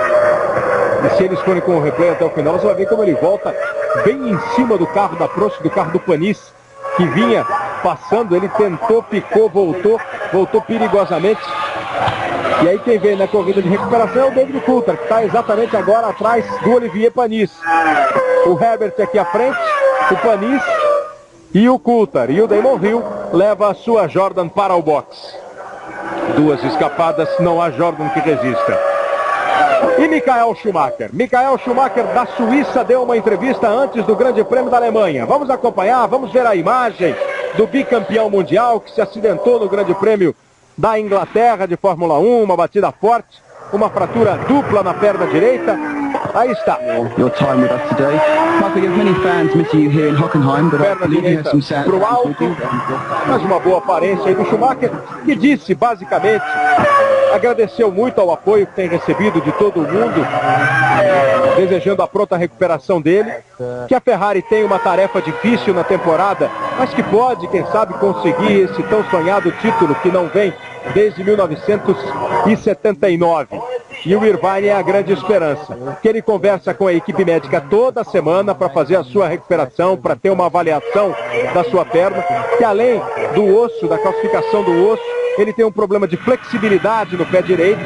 E se eles forem com o replay até o final, você vai ver como ele volta bem em cima do carro da Prost, do carro do Panis, que vinha passando. Ele tentou, picou, voltou perigosamente. E aí quem vem na corrida de recuperação é o David Coulthard, que está exatamente agora atrás do Olivier Panis. O Herbert aqui à frente, o Panis e o Coulthard. E o Damon Hill leva a sua Jordan para o box. 2 escapadas, não há Jordan que resista. E Michael Schumacher. Michael Schumacher da Suíça deu uma entrevista antes do Grande Prêmio da Alemanha. Vamos acompanhar, vamos ver a imagem do bicampeão mundial que se acidentou no Grande Prêmio da Inglaterra de Fórmula 1, uma batida forte, uma fratura dupla na perna direita. Aí está. Your time with us today. Michael, you have many fans missing you here in Hockenheim, but I believe you have some sound. Pro alto, mas uma boa aparência aí do Schumacher, que disse basicamente agradeceu muito ao apoio que tem recebido de todo o mundo, desejando a pronta recuperação dele, que a Ferrari tem uma tarefa difícil na temporada, mas que pode, quem sabe, conseguir esse tão sonhado título que não vem desde 1979. E o Irvine é a grande esperança, que ele conversa com a equipe médica toda semana para fazer a sua recuperação, para ter uma avaliação da sua perna, que além do osso, da calcificação do osso, ele tem um problema de flexibilidade no pé direito,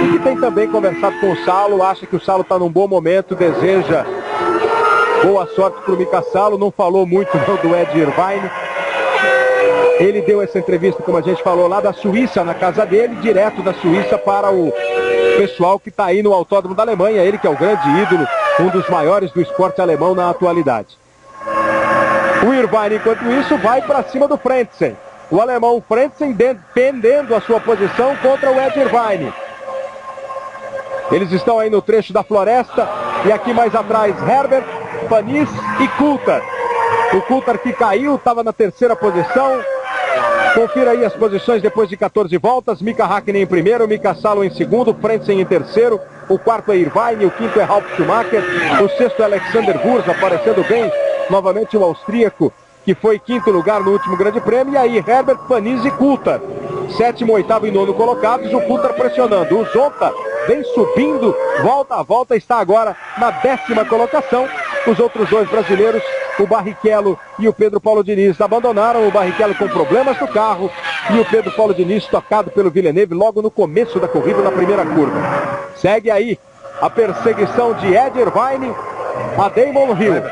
e que tem também conversado com o Salo, acha que o Salo está num bom momento, deseja boa sorte para o Mika Salo, não falou muito não do Ed Irvine. Ele deu essa entrevista, como a gente falou, lá da Suíça, na casa dele, direto da Suíça para o pessoal que está aí no Autódromo da Alemanha, ele que é o grande ídolo, um dos maiores do esporte alemão na atualidade. O Irvine, enquanto isso, vai para cima do Frentzen. O alemão Frentzen defendendo a sua posição contra o Ed Irvine. Eles estão aí no trecho da floresta, e aqui mais atrás, Herbert, Panis e Coulthard. O Coulthard que caiu, estava na terceira posição. Confira aí as posições depois de 14 voltas. Mika Häkkinen em primeiro, Mika Salo em segundo, Frentzen em terceiro. O quarto é Irvine, o quinto é Ralf Schumacher. O sexto é Alexander Wurz, aparecendo bem. Novamente o austríaco, que foi quinto lugar no último grande prêmio. E aí Herbert, Panis e Coulthard. Sétimo, oitavo e nono colocados. O Coulthard pressionando. O Zonta vem subindo, volta a volta, está agora na 10ª colocação. Os outros dois brasileiros, o Barrichello e o Pedro Paulo Diniz, abandonaram. O Barrichello com problemas no carro e o Pedro Paulo Diniz tocado pelo Villeneuve logo no começo da corrida, na primeira curva. Segue aí a perseguição de Ed Irvine a Damon Hill.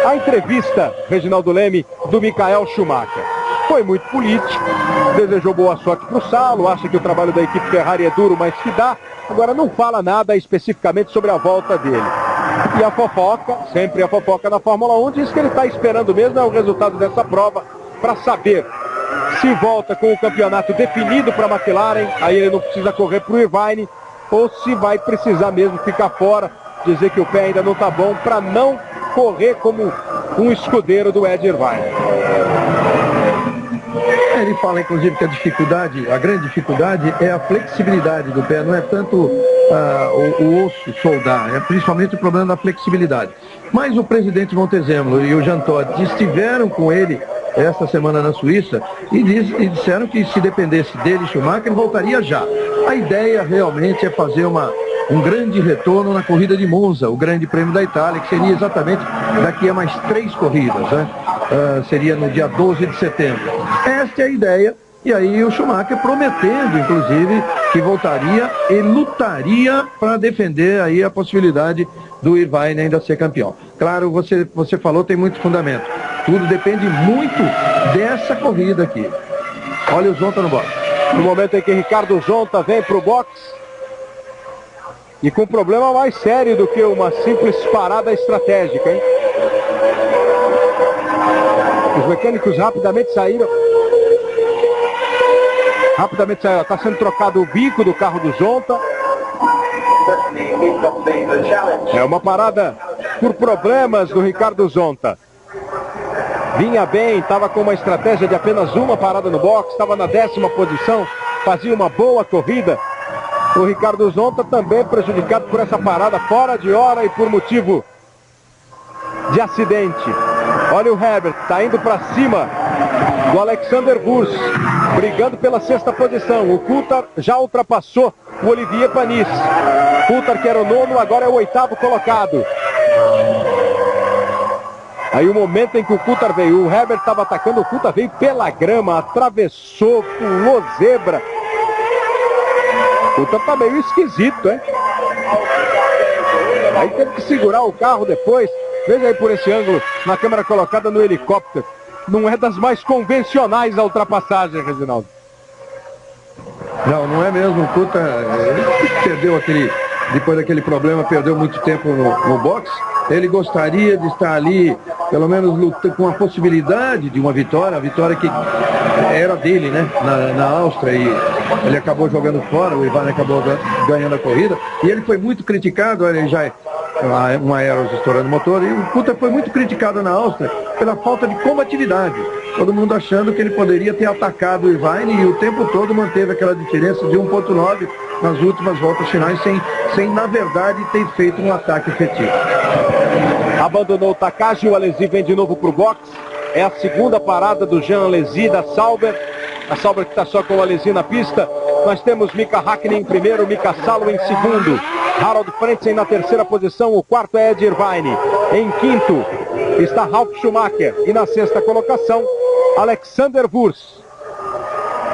A entrevista, Reginaldo Leme, do Michael Schumacher. Foi muito político, desejou boa sorte para o Salo, acha que o trabalho da equipe Ferrari é duro, mas que dá. Agora não fala nada especificamente sobre a volta dele. E a fofoca, sempre a fofoca na Fórmula 1, diz que ele está esperando mesmo o resultado dessa prova para saber se volta com o campeonato definido para a McLaren, aí ele não precisa correr para o Irvine, ou se vai precisar mesmo ficar fora, dizer que o pé ainda não está bom, para não correr como um escudeiro do Ed Irvine. Ele fala, inclusive, que a grande dificuldade é a flexibilidade do pé, não é tanto o osso soldar, é principalmente o problema da flexibilidade. Mas o presidente Montezemolo e o Jean Todt estiveram com ele esta semana na Suíça e disseram que se dependesse dele, Schumacher, ele voltaria já. A ideia realmente é fazer um grande retorno na corrida de Monza, o Grande Prêmio da Itália, que seria exatamente daqui a mais 3 corridas, né? Seria no dia 12 de setembro. Esta é a ideia, e aí o Schumacher prometendo, inclusive, que voltaria e lutaria para defender aí a possibilidade do Irvine ainda ser campeão. Claro, você falou, tem muito fundamento. Tudo depende muito dessa corrida aqui. Olha o Zonta no box. No momento em que Ricardo Zonta vem para o box, e com um problema mais sério do que uma simples parada estratégica, hein? Os mecânicos rapidamente saíram. Está sendo trocado o bico do carro do Zonta. É uma parada por problemas do Ricardo Zonta. Vinha bem, estava com uma estratégia de apenas uma parada no box, estava na 10ª posição, fazia uma boa corrida. O Ricardo Zonta também prejudicado por essa parada fora de hora e por motivo de acidente. Olha o Herbert, está indo para cima do Alexander Wurz, brigando pela 6ª posição. O Coulthard já ultrapassou o Olivier Panis. Coulthard, que era o 9º, agora é o 8º colocado. Aí o momento em que o Coulthard veio, o Herbert estava atacando, o Coulthard veio pela grama, atravessou, pulou zebra. O Coulthard está meio esquisito, hein? Aí teve que segurar o carro depois. Veja aí por esse ângulo, na câmera colocada no helicóptero. Não é das mais convencionais a ultrapassagem, Reginaldo. Não é mesmo. O Coulthard perdeu depois daquele problema, perdeu muito tempo no boxe. Ele gostaria de estar ali, pelo menos lutando com a possibilidade de uma vitória, a vitória que era dele, né, na Áustria, e ele acabou jogando fora, o Irvine acabou ganhando a corrida, e ele foi muito criticado, ele já uma Aeros estourando o motor, e o Coulthard foi muito criticado na Áustria, pela falta de combatividade. Todo mundo achando que ele poderia ter atacado o Irvine e o tempo todo manteve aquela diferença de 1.9 nas últimas voltas finais, sem na verdade ter feito um ataque efetivo. Abandonou o Takagi, o Alesi vem de novo para o box. É a segunda parada do Jean Alesi da Sauber. A Sauber que está só com o Alesi na pista. Nós temos Mika Häkkinen em primeiro, Mika Salo em segundo. Harald Frentzen na terceira posição, o quarto é Ed Irvine. Em quinto está Ralf Schumacher. E na sexta colocação, Alexander Wurz.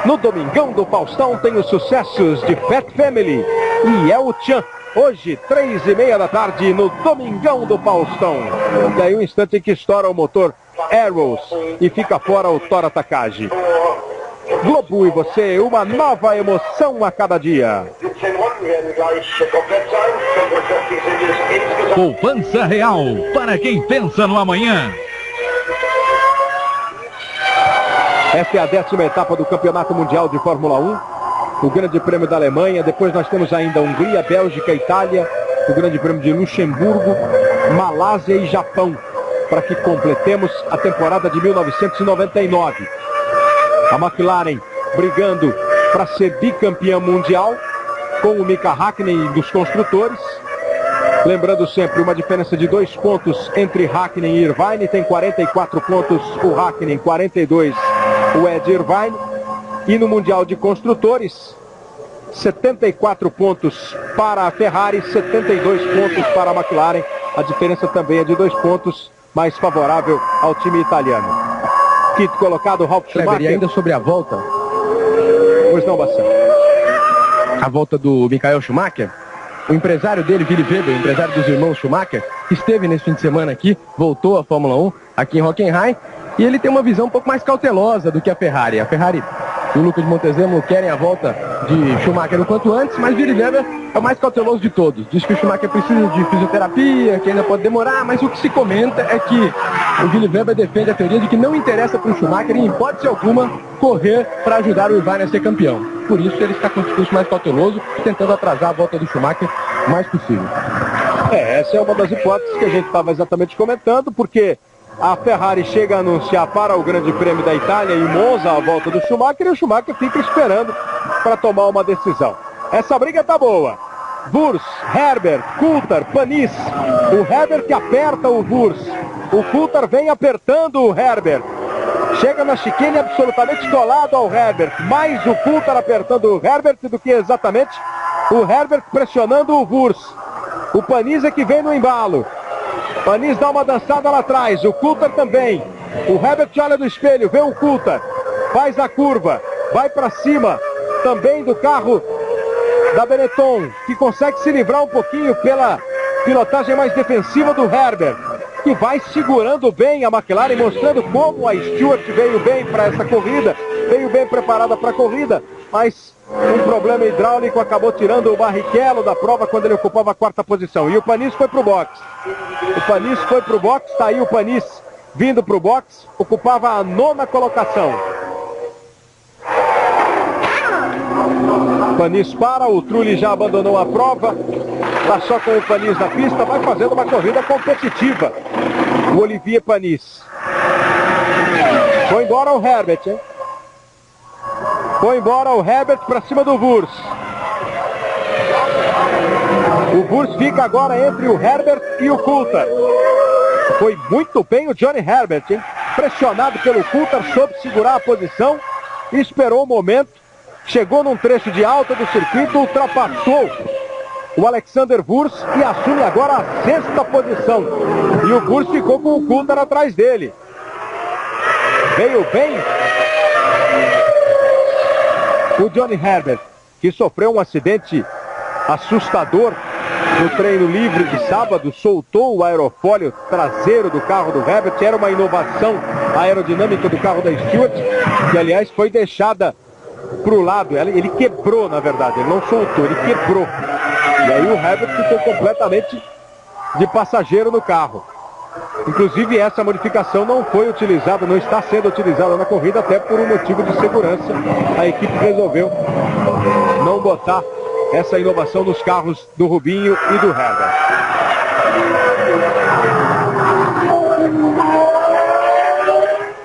No Domingão do Faustão tem os sucessos de Fat Family e El Chan. Hoje, 3h30 da tarde, no Domingão do Faustão. E aí um instante em que estoura o motor Arrows e fica fora o Tora Takagi. Globo e você, uma nova emoção a cada dia. Poupança Real, para quem pensa no amanhã. Esta é a 10ª etapa do Campeonato Mundial de Fórmula 1. O Grande Prêmio da Alemanha. Depois nós temos ainda Hungria, Bélgica, Itália. O Grande Prêmio de Luxemburgo, Malásia e Japão. Para que completemos a temporada de 1999. A McLaren brigando para ser bicampeã mundial com o Mika Häkkinen dos construtores. Lembrando sempre uma diferença de 2 pontos entre Häkkinen e Irvine. Tem 44 pontos o Häkkinen, 42 o Ed Irvine. E no Mundial de Construtores, 74 pontos para a Ferrari, 72 pontos para a McLaren. A diferença também é de 2 pontos, mais favorável ao time italiano. Quinto colocado, Ralf Schumacher. E ainda sobre a volta? Pois não, Bassano. A volta do Michael Schumacher. O empresário dele, Willy Weber, o empresário dos irmãos Schumacher, esteve nesse fim de semana aqui, voltou à Fórmula 1, aqui em Hockenheim, e ele tem uma visão um pouco mais cautelosa do que a Ferrari. A Ferrari e o Lucas Montezemolo querem a volta de Schumacher o quanto antes, mas Willy Weber é o mais cauteloso de todos. Diz que o Schumacher precisa de fisioterapia, que ainda pode demorar, mas o que se comenta é que o Willy Weber defende a teoria de que não interessa para o Schumacher, em hipótese alguma, correr para ajudar o Irvine a ser campeão. Por isso ele está com o discurso mais cauteloso, tentando atrasar a volta do Schumacher o mais possível. Essa é uma das hipóteses que a gente estava exatamente comentando, porque a Ferrari chega a anunciar para o Grande Prêmio da Itália em Monza a volta do Schumacher, e o Schumacher fica esperando para tomar uma decisão. Essa briga tá boa. Wurz, Herbert, Coulthard, Panis. O Herbert que aperta o Wurz. O Coulthard vem apertando o Herbert. Chega na chicane absolutamente colado ao Herbert. Mais o Coulthard apertando o Herbert do que exatamente o Herbert pressionando o Wurz. O Panis é que vem no embalo. Panis dá uma dançada lá atrás. O Coulthard também. O Herbert olha no espelho, vê o Coulthard. Faz a curva. Vai para cima também do carro da Benetton, que consegue se livrar um pouquinho pela pilotagem mais defensiva do Herbert, que vai segurando bem a McLaren, mostrando como a Stewart veio bem para essa corrida, veio bem preparada para a corrida, mas um problema hidráulico acabou tirando o Barrichello da prova quando ele ocupava a 4ª posição. E o Panis foi para o box. O Panis foi para o box, está aí o Panis vindo para o box, ocupava a 9ª colocação. Panis para, o Trulli já abandonou a prova, está só com o Panis na pista, vai fazendo uma corrida competitiva. O Olivier Panis. Foi embora o Herbert, hein? Foi embora o Herbert para cima do Wurz. O Wurz fica agora entre o Herbert e o Coulthard. Foi muito bem o Johnny Herbert, hein? Pressionado pelo Coulthard, soube segurar a posição e esperou o momento. Chegou num trecho de alta do circuito, ultrapassou o Alexander Wurz e assume agora a 6ª posição. E o Wurz ficou com o Coulthard atrás dele. Veio bem o Johnny Herbert, que sofreu um acidente assustador no treino livre de sábado, soltou o aerofólio traseiro do carro do Herbert. Era uma inovação aerodinâmica do carro da Stewart, que aliás foi deixada para o lado. Ele quebrou, na verdade, ele não soltou, ele quebrou. E aí o Herbert ficou completamente de passageiro no carro. Inclusive essa modificação não foi utilizada, não está sendo utilizada na corrida, até por um motivo de segurança. A equipe resolveu não botar essa inovação nos carros do Rubinho e do Herbert.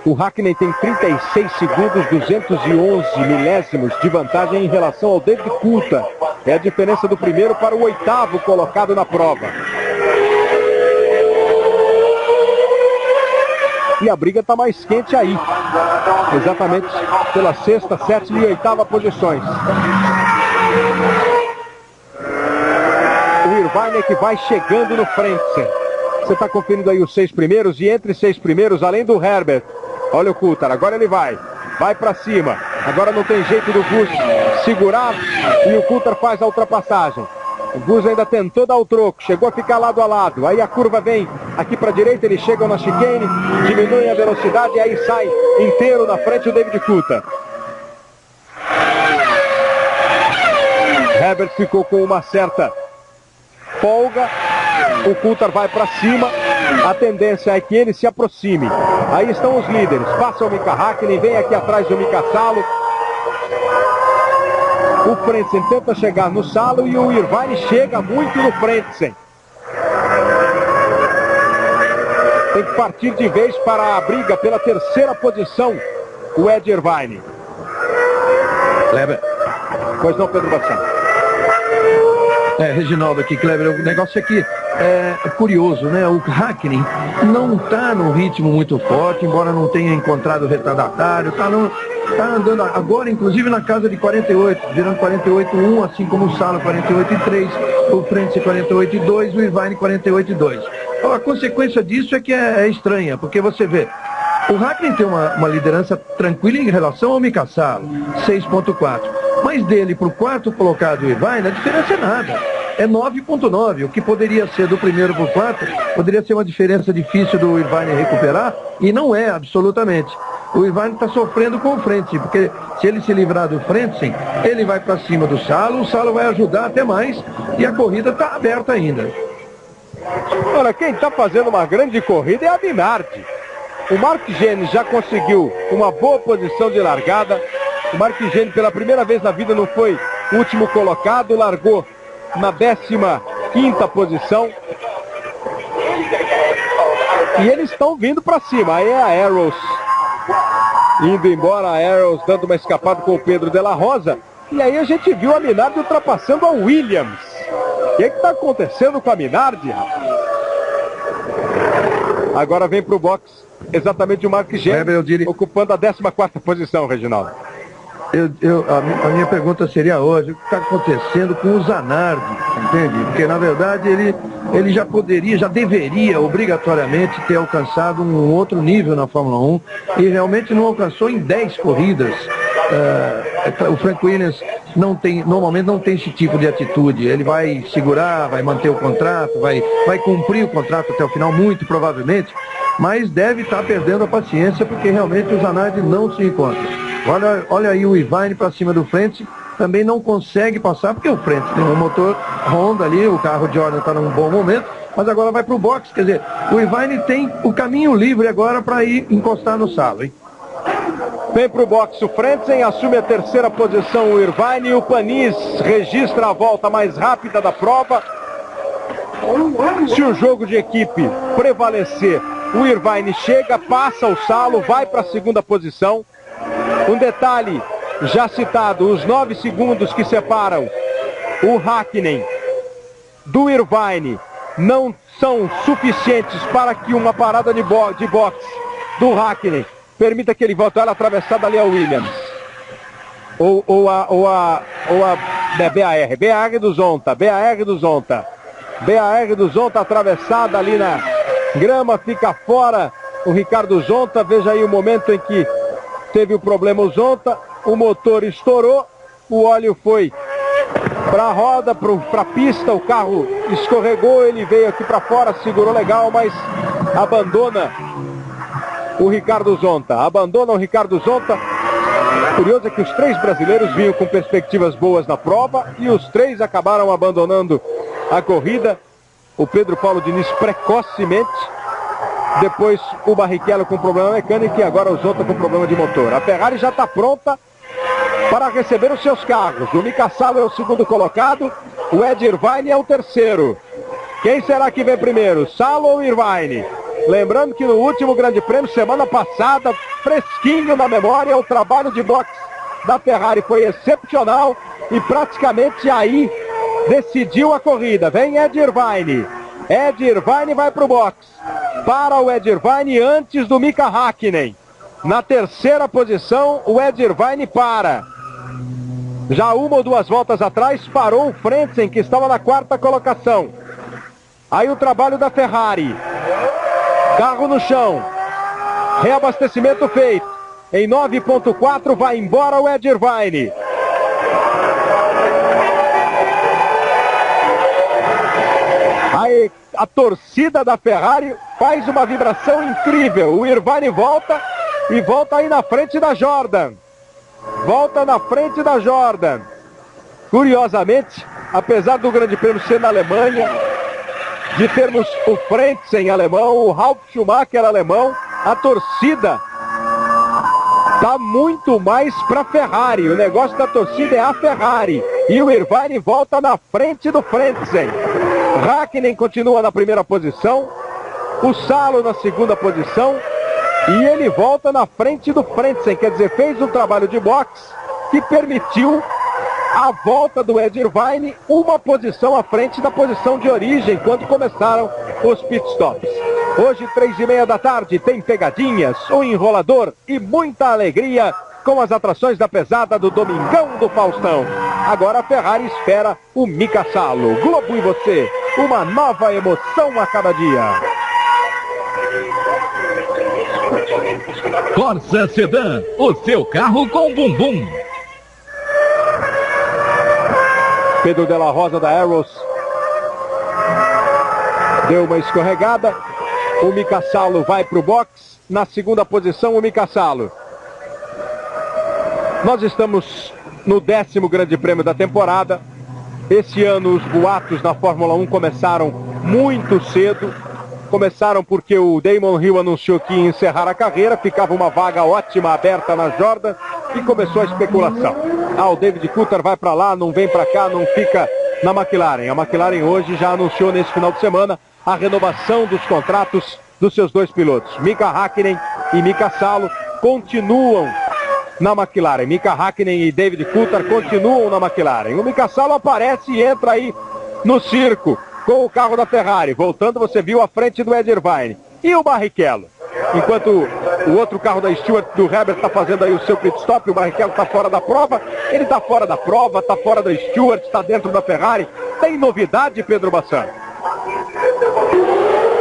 O Hakkinen tem 36 segundos, 211 milésimos de vantagem em relação ao David Coulthard. É a diferença do primeiro para o 8º colocado na prova. E a briga está mais quente aí. Exatamente pela 6ª, 7ª e 8ª posições. O Irvine é que vai chegando no Frentzen. Você está conferindo aí os 6 primeiros e entre 6 primeiros, além do Herbert. Olha o Coulthard, agora ele vai para cima. Agora não tem jeito do Gus segurar e o Coulthard faz a ultrapassagem. O Gus ainda tentou dar o troco, chegou a ficar lado a lado. Aí a curva vem aqui para a direita, eles chegam na chicane, diminuem a velocidade e aí sai inteiro na frente o David Coulthard. Herbert ficou com uma certa folga. O Coulthard vai para cima. A tendência é que ele se aproxime. Aí estão os líderes. Passa o Mika Hakkinen, vem aqui atrás do Mika Salo. O Frentzen tenta chegar no Salo e o Irvine chega muito no Frentzen. Tem que partir de vez para a briga pela 3ª posição, o Ed Irvine. Kleber. Pois não, Pedro Bassano. Reginaldo aqui, Kleber, o negócio aqui é curioso, né? O Hakkinen não está num ritmo muito forte, embora não tenha encontrado o retardatário, tá andando agora, inclusive, na casa de 48, virando 48,1, assim como o Salo 48,3, o Frentzen 48,2, o Irvine 48,2. Então, a consequência disso é que é estranha, porque você vê, o Hakkinen tem uma liderança tranquila em relação ao Mika Salo, 6,4. Mas dele para o 4º colocado, o Irvine, a diferença é nada. É 9,9. O que poderia ser do primeiro para o 4, poderia ser uma diferença difícil do Irvine recuperar, e não é, absolutamente. O Irvine está sofrendo com o Frentzen, porque se ele se livrar do Frentzen, ele vai para cima do Salo, o Salo vai ajudar até mais, e a corrida está aberta ainda. Olha, quem está fazendo uma grande corrida é a Minardi. O Mark Gene já conseguiu uma boa posição de largada. O Mark Gene, pela primeira vez na vida, não foi o último colocado, largou na 15ª posição. E eles estão vindo para cima. Aí é a Arrows indo embora, a Arrows dando uma escapada com o Pedro de la Rosa. E aí a gente viu a Minardi ultrapassando a Williams. O que está acontecendo com a Minardi? Agora vem para o box exatamente o Mark Gene, ocupando a 14ª posição, Reginaldo. A minha pergunta seria hoje, o que está acontecendo com o Zanardi, entende? Porque, na verdade, ele já deveria obrigatoriamente ter alcançado um outro nível na Fórmula 1 e realmente não alcançou em 10 corridas. O Frank Williams normalmente não tem esse tipo de atitude. Ele vai segurar, vai manter o contrato, vai cumprir o contrato até o final, muito provavelmente, mas deve estar perdendo a paciência porque realmente o Zanardi não se encontra. Olha aí o Irvine para cima do Frentzen, também não consegue passar, porque o Frentzen tem um motor Honda ali, o carro Jordan está num bom momento, mas agora vai para o box, quer dizer, o Irvine tem o caminho livre agora para ir encostar no Salo, hein? Vem para o box o Frentzen, assume a 3ª posição o Irvine e o Panis registra a volta mais rápida da prova. Se o jogo de equipe prevalecer, o Irvine chega, passa o Salo, vai para a 2ª posição. Um detalhe já citado, os 9 segundos que separam o Hakkinen do Irvine não são suficientes para que uma parada de boxe do Hakkinen permita que ele volte. Olha a atravessada ali a Williams. Ou a BAR do Zonta. BAR do Zonta atravessada ali na grama, fica fora o Ricardo Zonta. Veja aí o momento em que teve o problema o Zonta, o motor estourou, o óleo foi para a roda, para a pista, o carro escorregou, ele veio aqui para fora, segurou legal, mas abandona o Ricardo Zonta. Curioso é que os 3 brasileiros vinham com perspectivas boas na prova e os 3 acabaram abandonando a corrida. O Pedro Paulo Diniz precocemente, depois o Barrichello com problema mecânico e agora o Zonta com problema de motor. A Ferrari já está pronta para receber os seus carros. O Mika Salo é o 2º colocado, o Ed Irvine é o 3º. Quem será que vem primeiro, Salo ou Irvine? Lembrando que no último Grande Prêmio, semana passada, fresquinho na memória, o trabalho de boxe da Ferrari foi excepcional e praticamente aí decidiu a corrida. Vem Ed Irvine. Ed Irvine vai para o boxe. Para o Ed Irvine antes do Mika Häkkinen. Na terceira posição, o Ed Irvine para. Já uma ou duas voltas atrás, parou o Frentzen, que estava na quarta colocação. Aí o trabalho da Ferrari. Carro no chão. Reabastecimento feito. Em 9.4 vai embora o Ed Irvine. Aí a torcida da Ferrari faz uma vibração incrível. O Irvine volta e volta aí na frente da Jordan. Volta na frente da Jordan. Curiosamente, apesar do Grande Prêmio ser na Alemanha, de termos o Frentzen alemão, o Ralf Schumacher alemão, a torcida está muito mais para a Ferrari. O negócio da torcida é a Ferrari. E o Irvine volta na frente do Frentzen. Häkkinen continua na primeira posição. O Salo na segunda posição. E ele volta na frente do Frentzen. Quer dizer, fez um trabalho de boxe que permitiu a volta do Ed Irvine uma posição à frente da posição de origem quando começaram os pitstops. Hoje, 3:30 da tarde, tem pegadinhas, um enrolador e muita alegria com as atrações da pesada do Domingão do Faustão. Agora a Ferrari espera o Mika Salo. Globo e você, uma nova emoção a cada dia. Corsa Sedan, o seu carro com bumbum. Pedro de la Rosa da Arrows deu uma escorregada. O Mika Salo vai para o box. Na segunda posição, o Mika Salo. Nós estamos no 10º Grande Prêmio da temporada. Esse ano os boatos na Fórmula 1 começaram muito cedo. Começaram porque o Damon Hill anunciou que ia encerrar a carreira. Ficava uma vaga ótima aberta na Jordan. E começou a especulação. O David Coulthard vai para lá, não vem para cá, não fica na McLaren. A McLaren hoje já anunciou nesse final de semana a renovação dos contratos dos seus dois pilotos. Mika Häkkinen e Mika Salo continuam na McLaren. Mika Häkkinen e David Coulthard continuam na McLaren. O Mika Salo aparece e entra aí no circo com o carro da Ferrari. Voltando, você viu a frente do Ed Irvine. E o Barrichello? Enquanto o outro carro da Stewart, do Herbert, está fazendo aí o seu pit stop, o Barrichello está fora da prova. Ele está fora da prova, está fora da Stewart, está dentro da Ferrari. Tem novidade, Pedro Bassan?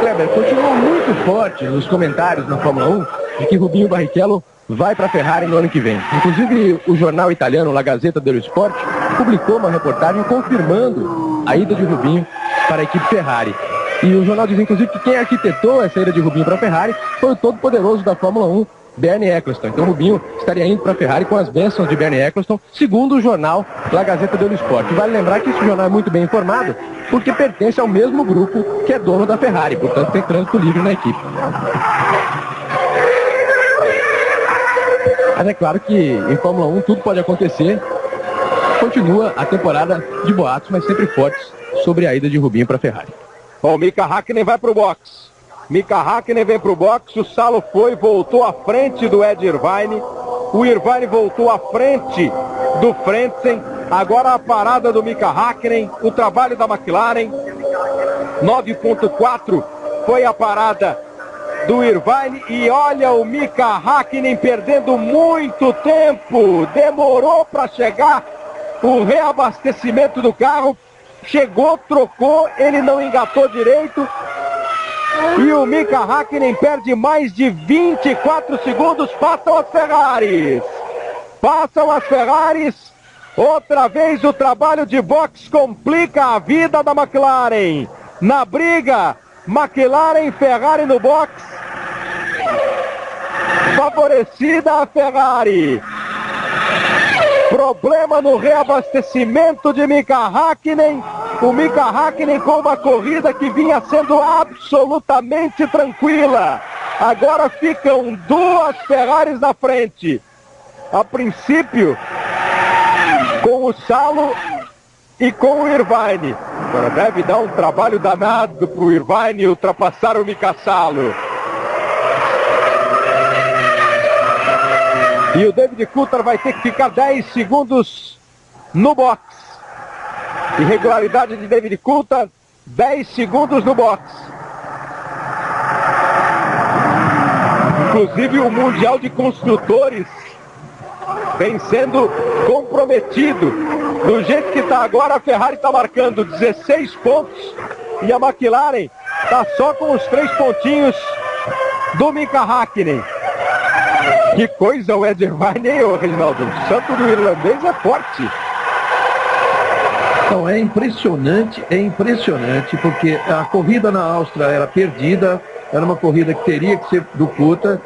Kleber, continua muito forte nos comentários na Fórmula 1 de que Rubinho Barrichello vai para a Ferrari no ano que vem. Inclusive, o jornal italiano La Gazzetta dello Sport publicou uma reportagem confirmando a ida de Rubinho para a equipe Ferrari. E o jornal diz, inclusive, que quem arquitetou essa ida de Rubinho para a Ferrari foi o todo-poderoso da Fórmula 1, Bernie Eccleston. Então Rubinho estaria indo para a Ferrari com as bênçãos de Bernie Eccleston, segundo o jornal La Gazzetta dello Sport. Vale lembrar que esse jornal é muito bem informado, porque pertence ao mesmo grupo que é dono da Ferrari, portanto tem trânsito livre na equipe. Mas é claro que em Fórmula 1 tudo pode acontecer. Continua a temporada de boatos, mas sempre fortes, sobre a ida de Rubinho para a Ferrari. O Mika Häkkinen vai para o box. Mika Häkkinen vem para o box. O Salo voltou à frente do Ed Irvine. O Irvine voltou à frente do Frentzen. Agora a parada do Mika Häkkinen. O trabalho da McLaren. 9.4 foi a parada do Irvine. E olha o Mika Häkkinen perdendo muito tempo. Demorou para chegar o reabastecimento do carro. Chegou, trocou, ele não engatou direito. E o Mika Häkkinen perde mais de 24 segundos. Passam as Ferraris. Passam as Ferraris. Outra vez o trabalho de boxe complica a vida da McLaren. Na briga, McLaren e Ferrari no boxe. Favorecida a Ferrari. Problema no reabastecimento de Mika Häkkinen. O Mika Häkkinen com uma corrida que vinha sendo absolutamente tranquila. Agora ficam duas Ferraris na frente. A princípio, com o Salo e com o Irvine. Agora deve dar um trabalho danado para o Irvine ultrapassar o Mika Salo. E o David Coulthard vai ter que ficar 10 segundos no box. Irregularidade de David Coulthard, 10 segundos no box. Inclusive o Mundial de Construtores vem sendo comprometido. Do jeito que está agora, a Ferrari está marcando 16 pontos e a McLaren está só com os 3 pontinhos do Mika Häkkinen. Que coisa o Ed Irvine, hein, Reginaldo? O santo do irlandês é forte. Então, é impressionante, porque a corrida na Áustria era perdida, era uma corrida que teria que ser do Coulthard.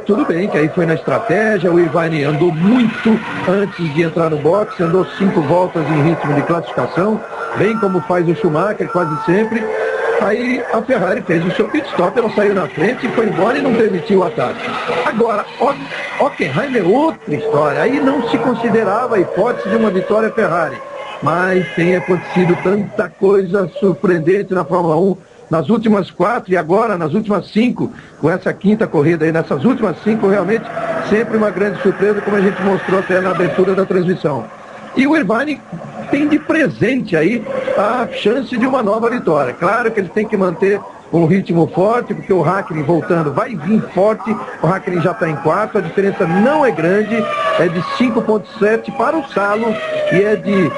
Tudo bem, que aí foi na estratégia, o Irvine andou muito antes de entrar no boxe, andou 5 voltas em ritmo de classificação, bem como faz o Schumacher quase sempre. Aí a Ferrari fez o seu pit stop, ela saiu na frente e foi embora e não permitiu o ataque. Agora, Hockenheim é outra história, aí não se considerava a hipótese de uma vitória Ferrari. Mas tem acontecido tanta coisa surpreendente na Fórmula 1, nas últimas 4 e agora nas últimas 5, com essa quinta corrida aí, nessas últimas 5, realmente sempre uma grande surpresa, como a gente mostrou até na abertura da transmissão. E o Irvine tem de presente aí a chance de uma nova vitória. Claro que ele tem que manter um ritmo forte, porque o Häkkinen voltando vai vir forte, o Häkkinen já está em 4, a diferença não é grande, é de 5,7 para o Salo e é de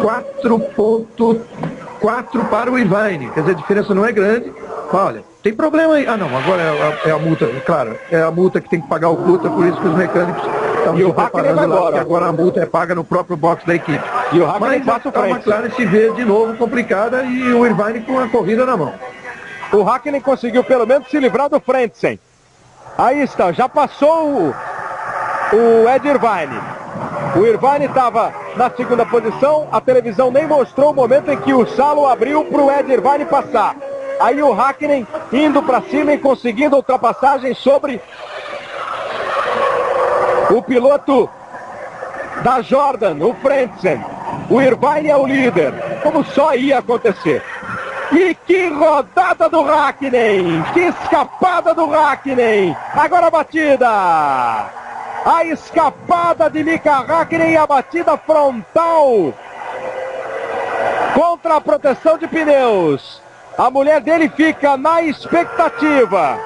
4,4 para o Irvine, quer dizer, a diferença não é grande. Olha, tem problema aí. Ah não, agora é a multa, claro, é a multa que tem que pagar o Coulthard, por isso que os mecânicos estão se preparando lá, porque agora a multa é paga no próprio box da equipe. E o Häkkinen passa a McLaren se vê de novo complicada e o Irvine com a corrida na mão. O Häkkinen conseguiu pelo menos se livrar do Frentzen. Aí está, já passou o Ed Irvine. O Irvine estava na segunda posição, a televisão nem mostrou o momento em que o Salo abriu para o Ed Irvine passar. Aí o Häkkinen indo para cima e conseguindo ultrapassagem sobre o piloto da Jordan, o Frentzen. O Irvine é o líder, como só ia acontecer. E que rodada do Häkkinen! Que escapada do Häkkinen! Agora a batida! A escapada de Mika Häkkinen e a batida frontal contra a proteção de pneus. A mulher dele fica na expectativa.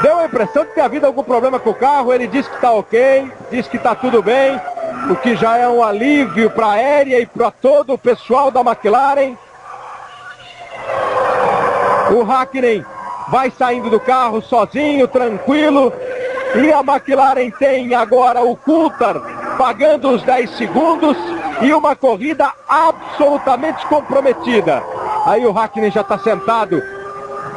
Deu a impressão de ter havido algum problema com o carro. Ele disse que está ok, disse que está tudo bem, o que já é um alívio para a aérea e para todo o pessoal da McLaren. O Häkkinen vai saindo do carro sozinho, tranquilo. E a McLaren tem agora o Coulthard pagando os 10 segundos e uma corrida absolutamente comprometida. Aí o Häkkinen já está sentado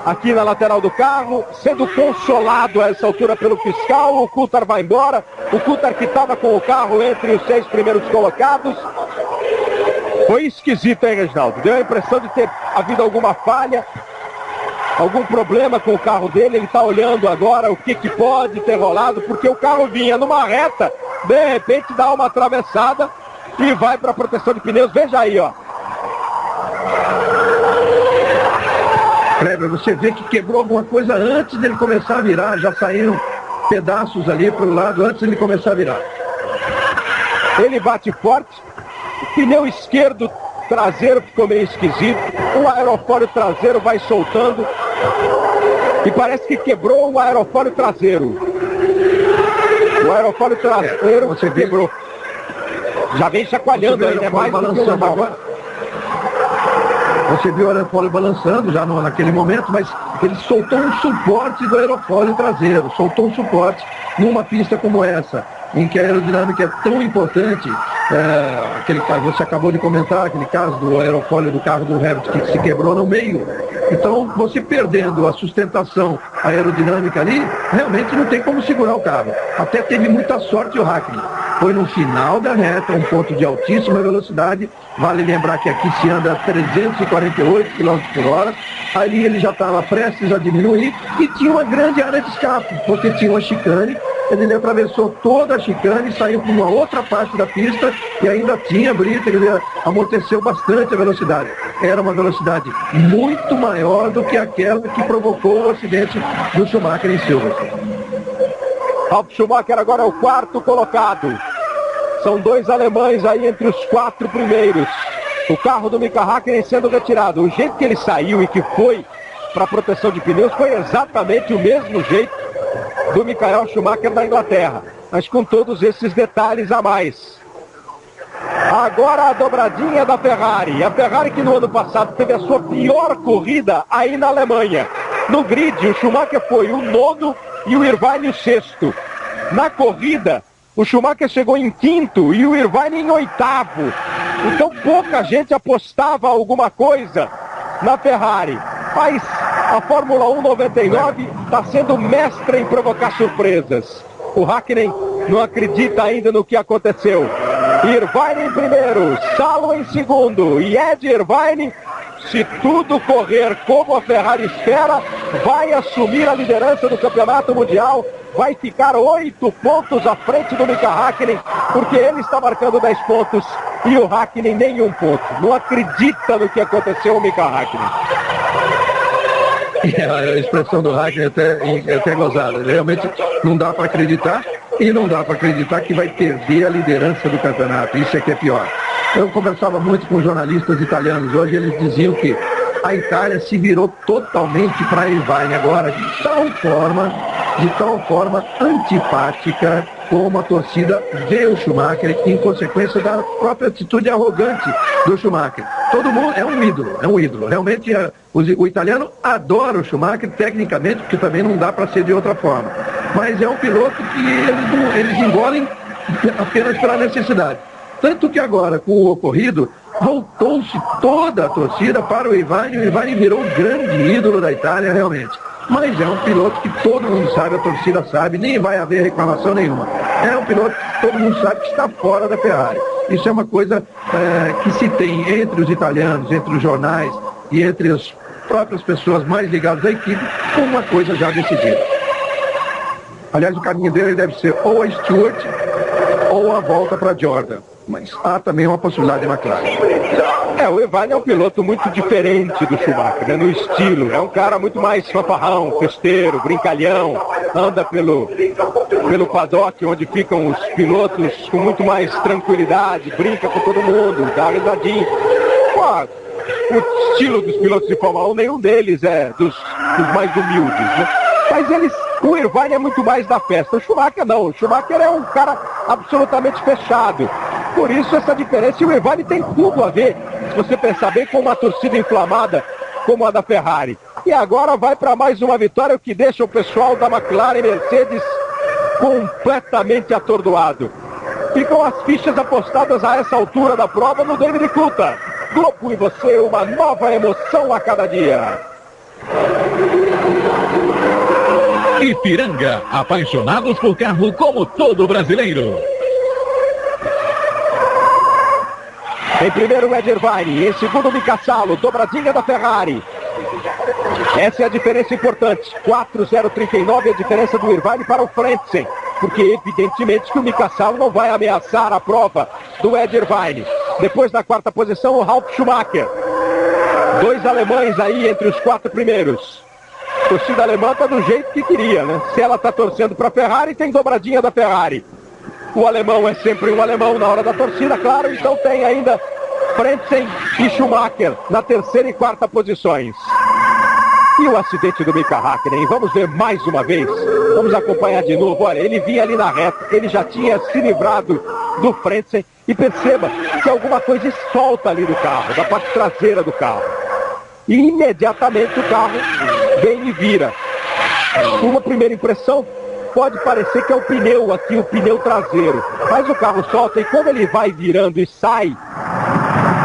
aqui na lateral do carro, sendo consolado a essa altura pelo fiscal. O Coulthard vai embora. O Coulthard que estava com o carro entre os 6 primeiros colocados. Foi esquisito, hein, Reginaldo? Deu a impressão de ter havido alguma falha, algum problema com o carro dele. Ele está olhando agora o que pode ter rolado, porque o carro vinha numa reta, de repente dá uma atravessada e vai para a proteção de pneus. Veja aí, ó. Kleber, você vê que quebrou alguma coisa antes dele começar a virar, já saíram pedaços ali para o lado antes dele começar a virar. Ele bate forte, o pneu esquerdo traseiro ficou meio esquisito, o aerofólio traseiro vai soltando e parece que quebrou o aerofólio traseiro. O aerofólio traseiro você quebrou. Já vem chacoalhando aí, né? Mais balançando agora. Você viu o aerofólio balançando já naquele momento, mas ele soltou um suporte do aerofólio traseiro, soltou um suporte numa pista como essa, em que a aerodinâmica é tão importante. Aquele caso, você acabou de comentar, aquele caso do aerofólio do carro do Hamilton que se quebrou no meio. Então, você perdendo a sustentação aerodinâmica ali, realmente não tem como segurar o carro. Até teve muita sorte o Häkkinen. Foi no final da reta, um ponto de altíssima velocidade. Vale lembrar que aqui se anda a 348 km por hora. Ali ele já estava prestes a diminuir e tinha uma grande área de escape, porque tinha uma chicane. Ele atravessou toda a chicane, saiu para uma outra parte da pista e ainda tinha brita, ele amorteceu bastante a velocidade. Era uma velocidade muito maior do que aquela que provocou o acidente do Schumacher em Silverstone. Ralf Schumacher agora é o 4º colocado. São 2 alemães aí entre os 4 primeiros. O carro do Mika Häkkinen sendo retirado. O jeito que ele saiu e que foi para a proteção de pneus foi exatamente o mesmo jeito do Michael Schumacher da Inglaterra, mas com todos esses detalhes a mais. Agora a dobradinha da Ferrari. A Ferrari que no ano passado teve a sua pior corrida aí na Alemanha. No grid, o Schumacher foi o 9º e o Irvine o 6º. Na corrida, o Schumacher chegou em 5º e o Irvine em 8º. Então pouca gente apostava alguma coisa na Ferrari. Mas a Fórmula 1 99 está sendo mestre em provocar surpresas. O Häkkinen não acredita ainda no que aconteceu. Irvine em primeiro, Salo em segundo e Ed Irvine, se tudo correr como a Ferrari espera, vai assumir a liderança do Campeonato Mundial, vai ficar 8 pontos à frente do Mika Häkkinen, porque ele está marcando 10 pontos e o Häkkinen nenhum ponto. Não acredita no que aconteceu o Mika Häkkinen. A expressão do Häkkinen é até gozada. Realmente não dá para acreditar, e não dá para acreditar que vai perder a liderança do campeonato. Isso é que é pior. Eu conversava muito com jornalistas italianos. Hoje eles diziam que a Itália se virou totalmente para a Irvine agora, de tal forma antipática como a torcida vê o Schumacher, em consequência da própria atitude arrogante do Schumacher. Todo mundo é um ídolo. Realmente o italiano adora o Schumacher tecnicamente, porque também não dá para ser de outra forma. Mas é um piloto que eles engolem apenas pela necessidade. Tanto que agora, com o ocorrido, voltou-se toda a torcida para o Irvine. O Irvine virou o grande ídolo da Itália, realmente. Mas é um piloto que todo mundo sabe, a torcida sabe, nem vai haver reclamação nenhuma. É um piloto que todo mundo sabe que está fora da Ferrari. Isso é uma coisa que se tem entre os italianos, entre os jornais e entre as próprias pessoas mais ligadas à equipe, uma coisa já decidida. Aliás, o caminho dele deve ser ou a Stewart ou a volta para Jordan. Mas há também uma possibilidade de McLaren. O Irvine é um piloto muito diferente do Schumacher, né, no estilo. É um cara muito mais fanfarrão, festeiro, brincalhão. Anda pelo paddock, onde ficam os pilotos com muito mais tranquilidade. Brinca com todo mundo, dá risadinha. O estilo dos pilotos de Fórmula 1, nenhum deles é dos mais humildes, né? Mas o Irvine é muito mais da festa. O Schumacher não. O Schumacher é um cara absolutamente fechado. Por isso essa diferença. E o Irvine tem tudo a ver, se você pensar bem, com uma torcida inflamada como a da Ferrari. E agora vai para mais uma vitória, o que deixa o pessoal da McLaren e Mercedes completamente atordoado. Ficam as fichas apostadas a essa altura da prova no David Coulthard. Globo e você, uma nova emoção a cada dia. Ipiranga, apaixonados por carro como todo brasileiro. Em primeiro, Ed Irvine. Em segundo, Mika Salo. Dobradinha da Ferrari. Essa é a diferença importante. 4,039 é a diferença do Irvine para o Frentzen. Porque, evidentemente, que o Mika Salo não vai ameaçar a prova do Ed Irvine. Depois, na quarta posição, o Ralf Schumacher. 2 alemães aí entre os 4 primeiros. A torcida alemã está do jeito que queria, né? Se ela está torcendo para a Ferrari, tem dobradinha da Ferrari. O alemão é sempre um alemão na hora da torcida, claro. Então tem ainda Frentzen e Schumacher na terceira e quarta posições. E o acidente do Mika Häkkinen, vamos ver mais uma vez. Vamos acompanhar de novo. Olha, ele vinha ali na reta, ele já tinha se livrado do Frentzen. E perceba que alguma coisa solta ali do carro, da parte traseira do carro. E imediatamente o carro vem e vira. Uma primeira impressão, pode parecer que é o pneu aqui, o pneu traseiro. Mas o carro solta e como ele vai virando e sai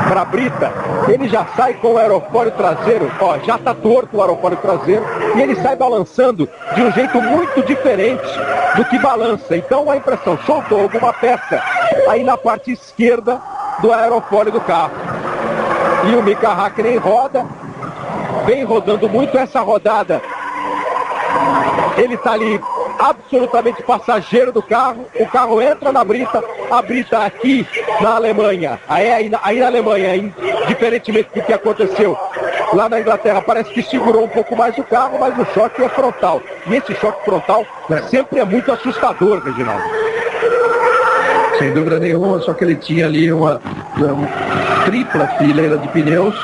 para a brita, ele já sai com o aerofólio traseiro, já está torto o aerofólio traseiro, e ele sai balançando de um jeito muito diferente do que balança. Então a impressão, soltou alguma peça aí na parte esquerda do aerofólio do carro. E o Mika Häkkinen roda, vem rodando muito essa rodada. Ele está ali absolutamente passageiro do carro, o carro entra na brita, a brita aqui na Alemanha, aí na Alemanha, diferentemente do que aconteceu lá na Inglaterra parece que segurou um pouco mais o carro, mas o choque é frontal. E esse choque frontal sempre é muito assustador, Reginaldo. Sem dúvida nenhuma, só que ele tinha ali uma tripla fileira de pneus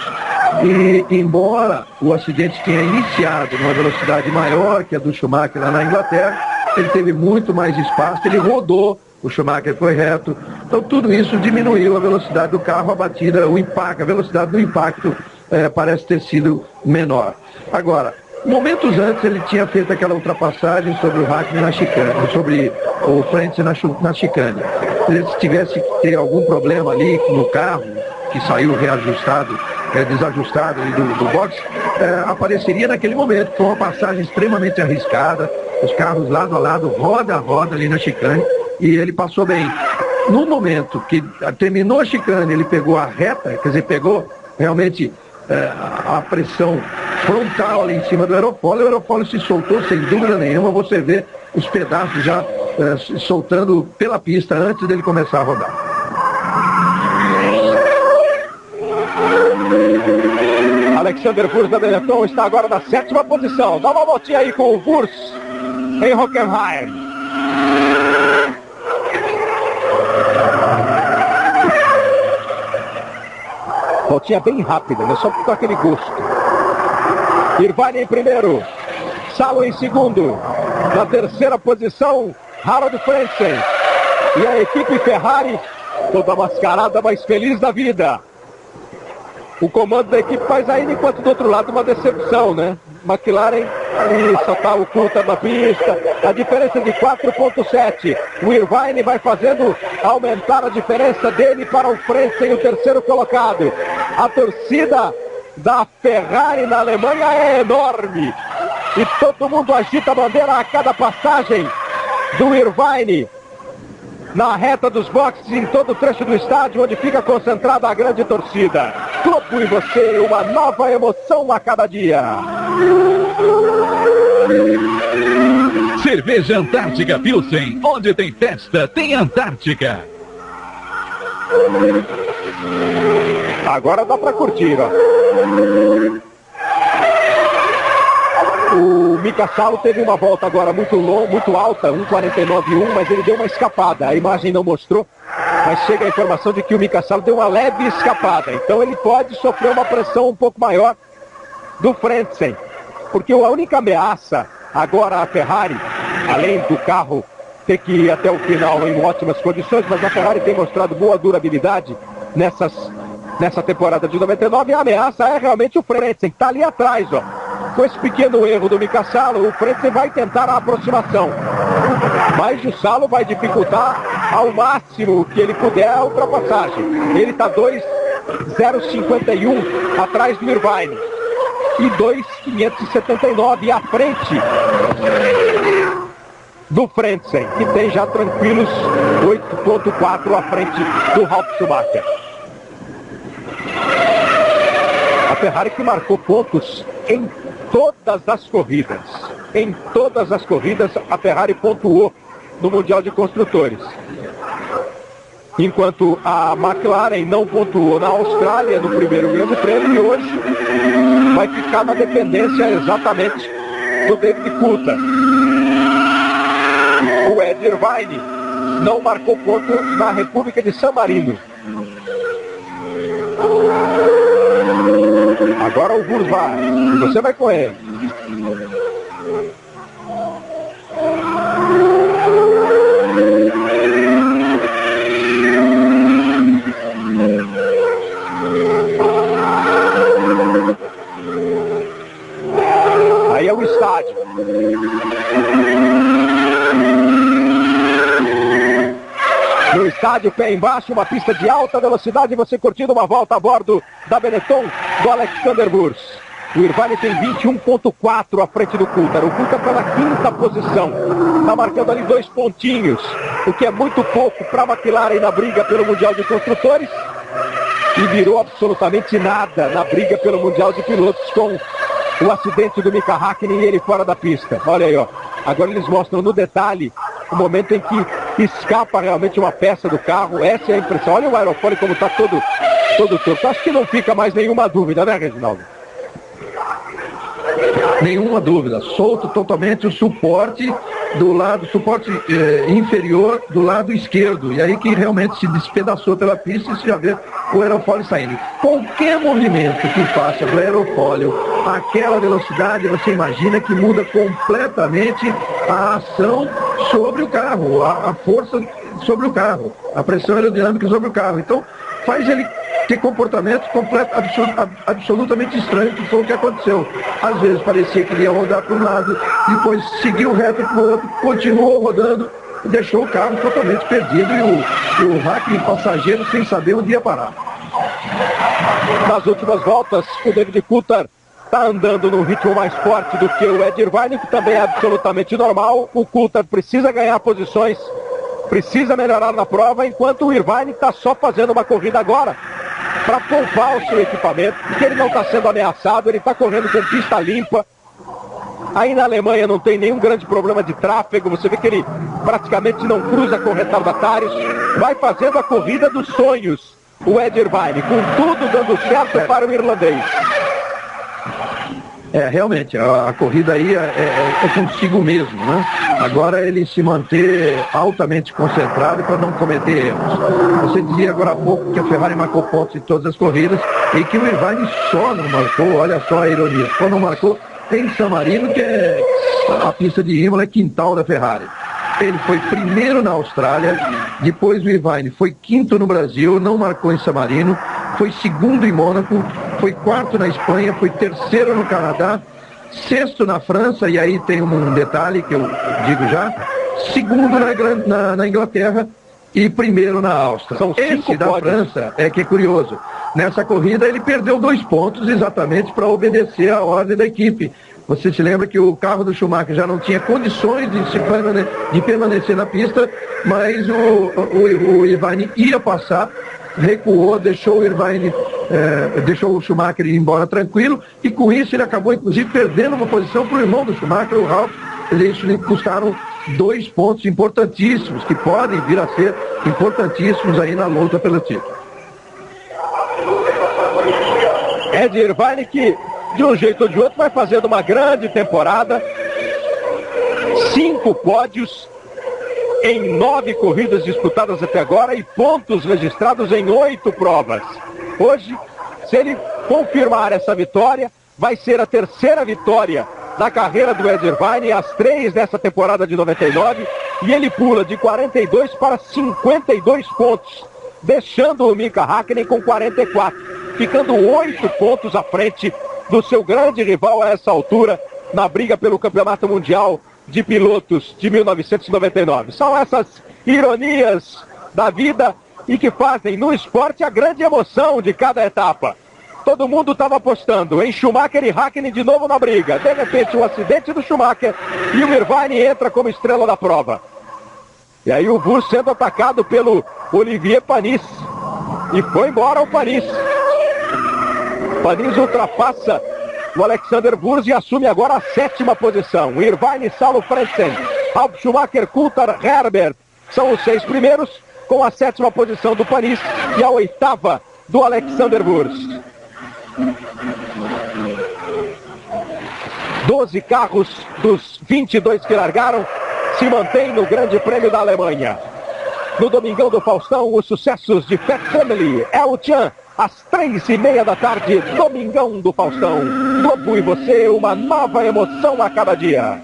e, embora o acidente tenha iniciado numa velocidade maior que a do Schumacher lá na Inglaterra, ele teve muito mais espaço, ele rodou, o Schumacher foi reto, então tudo isso diminuiu a velocidade do carro, a batida, o impacto, a velocidade do impacto parece ter sido menor. Agora, momentos antes ele tinha feito aquela ultrapassagem sobre o Hakkinen na chicane, sobre o Frentzen na chicane. Se ele tivesse que ter algum problema ali no carro, que saiu reajustado, desajustado do box, apareceria naquele momento. Foi uma passagem extremamente arriscada, os carros lado a lado, roda a roda ali na chicane, e ele passou bem. No momento que terminou a chicane, ele pegou a reta, quer dizer, pegou realmente a pressão frontal ali em cima do aerofólio, o aerofólio se soltou sem dúvida nenhuma, você vê os pedaços já se soltando pela pista antes dele começar a rodar. Alexander Wurz da Benetton está agora na 7ª posição. Dá uma voltinha aí com o Wurz em Hockenheim. Voltinha bem rápida, né? Só com aquele gosto. Irvine em primeiro, Salo em segundo. Na 3ª posição, Harald Frentzen. E a equipe Ferrari, toda mascarada, mas feliz da vida. O comando da equipe faz ainda, enquanto do outro lado uma decepção, né? McLaren ali só está o Coulthard na pista. A diferença de 4,7. O Irvine vai fazendo aumentar a diferença dele para o Frentzen, o 3º colocado. A torcida da Ferrari na Alemanha é enorme. E todo mundo agita a bandeira a cada passagem do Irvine na reta dos boxes, em todo o trecho do estádio onde fica concentrada a grande torcida. Globo e você, uma nova emoção a cada dia. Cerveja Antártica Pilsen, onde tem festa, tem Antártica. Agora dá pra curtir, ó. O Mika Salo teve uma volta agora muito alta, 1,49,1, mas ele deu uma escapada. A imagem não mostrou, mas chega a informação de que o Mika Salo deu uma leve escapada. Então ele pode sofrer uma pressão um pouco maior do Frentzen, porque a única ameaça agora a Ferrari, além do carro ter que ir até o final em ótimas condições, mas a Ferrari tem mostrado boa durabilidade nessa temporada de 99, e a ameaça é realmente o Frentzen, que está ali atrás, ó. Com esse pequeno erro do Mika Salo, o Frentzen vai tentar a aproximação. Mas o Salo vai dificultar ao máximo que ele puder a ultrapassagem. Ele está 2,051 atrás do Irvine. E 2,579 à frente do Frentzen, que tem já tranquilos 8,4 à frente do Ralf Schumacher. A Ferrari que marcou pontos em todas as corridas. Em todas as corridas a Ferrari pontuou no Mundial de Construtores. Enquanto a McLaren não pontuou na Austrália no primeiro Grande Prêmio, e hoje vai ficar na dependência exatamente do David Coulthard. O Ed Irvine não marcou ponto na República de San Marino. Agora o Wurz vai, e você vai com ele. Aí é o estádio. No estádio, pé embaixo, uma pista de alta velocidade, você curtindo uma volta a bordo da Benetton do Alexander Wurz. O Irvine tem 21,4 à frente do Coulthard. O Coulthard está na 5ª posição. Está marcando ali 2 pontinhos, o que é muito pouco para a McLaren na briga pelo Mundial de Construtores. E virou absolutamente nada na briga pelo Mundial de Pilotos com o acidente do Mika Hakkinen e ele fora da pista. Olha aí, ó. Agora eles mostram no detalhe o momento em que escapa realmente uma peça do carro. Essa é a impressão. Olha o aerofólio como está todo torto. Acho que não fica mais nenhuma dúvida, né, Reginaldo? Nenhuma dúvida. Solto totalmente o suporte suporte inferior do lado esquerdo. E aí que realmente se despedaçou pela pista e você já vê o aerofólio saindo. Qualquer movimento que faça do aerofólio àquela velocidade, você imagina que muda completamente a ação sobre o carro, a força sobre o carro, a pressão aerodinâmica sobre o carro. Então, faz ele ter comportamento absolutamente estranho, que foi o que aconteceu. Às vezes parecia que ele ia rodar para um lado, depois seguiu reto para o outro, continuou rodando e deixou o carro totalmente perdido e o Hackney passageiro sem saber onde ia parar. Nas últimas voltas, o David Coulthard está andando num ritmo mais forte do que o Ed Irvine, que também é absolutamente normal. O Coulthard precisa ganhar posições, precisa melhorar na prova, enquanto o Irvine está só fazendo uma corrida agora para poupar o seu equipamento, porque ele não está sendo ameaçado, ele está correndo com pista limpa. Aí na Alemanha não tem nenhum grande problema de tráfego, você vê que ele praticamente não cruza com retardatários, vai fazendo a corrida dos sonhos, o Ed Irvine, com tudo dando certo para o irlandês. Realmente, a corrida aí é consigo mesmo, né? Agora ele se manter altamente concentrado para não cometer erros. Você dizia agora há pouco que a Ferrari marcou pontos em todas as corridas e que o Irvine só não marcou, olha só a ironia, só não marcou em San Marino, que é a pista de Imola, é quintal da Ferrari. Ele foi primeiro na Austrália, depois o Irvine foi quinto no Brasil, não marcou em San Marino, foi segundo em Mônaco, foi quarto na Espanha, foi terceiro no Canadá, sexto na França, e aí tem um detalhe que eu digo já, segundo na Inglaterra e primeiro na Áustria. São Esse da pódios. França que é curioso. Nessa corrida ele perdeu 2 pontos exatamente para obedecer à ordem da equipe. Você se lembra que o carro do Schumacher já não tinha condições de permanecer na pista, mas o Irvine ia passar, recuou, deixou o Schumacher ir embora tranquilo, e com isso ele acabou inclusive perdendo uma posição para o irmão do Schumacher, o Ralf. Eles custaram 2 pontos importantíssimos, que podem vir a ser importantíssimos aí na luta pelo título. Ed Irvine, que de um jeito ou de outro vai fazendo uma grande temporada, 5 pódios em 9 corridas disputadas até agora e pontos registrados em 8 provas. Hoje, se ele confirmar essa vitória, vai ser a terceira vitória da carreira do Ed Irvine, as 3 dessa temporada de 99, e ele pula de 42 para 52 pontos, deixando o Mika Häkkinen com 44, ficando 8 pontos à frente do seu grande rival a essa altura, na briga pelo Campeonato Mundial de Pilotos de 1999. São essas ironias da vida e que fazem no esporte a grande emoção de cada etapa. Todo mundo estava apostando em Schumacher e Häkkinen de novo na briga. De repente, o acidente do Schumacher e o Irvine entra como estrela da prova. E aí o Wurz sendo atacado pelo Olivier Panis. E foi embora o Panis. Panis ultrapassa o Alexander Wurz e assume agora a 7ª posição. Irvine, Saulo Frentzen, Ralf Schumacher, Coulthard, Herbert são os 6 primeiros, com a 7ª posição do Panis e a 8ª do Alexander Wurz. 12 carros dos 22 que largaram se mantêm no Grande Prêmio da Alemanha. No Domingão do Faustão, os sucessos de Fat Family, El Chan, às 3:30 da tarde, Domingão do Faustão. Globo e você, uma nova emoção a cada dia.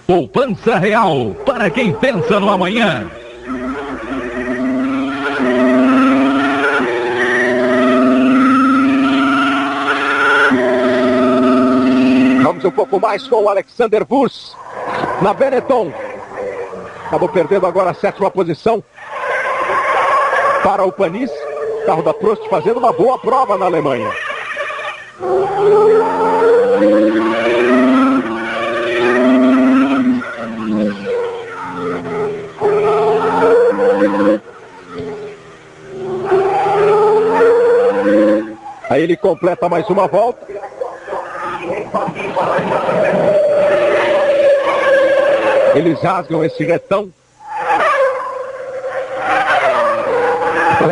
Poupança Real, para quem pensa no amanhã. Vamos um pouco mais com o Alexander Wurz na Benetton. Acabou perdendo agora a 7ª posição para o Panis. Carro da Prost fazendo uma boa prova na Alemanha. Aí ele completa mais uma volta. Eles rasgam esse retão.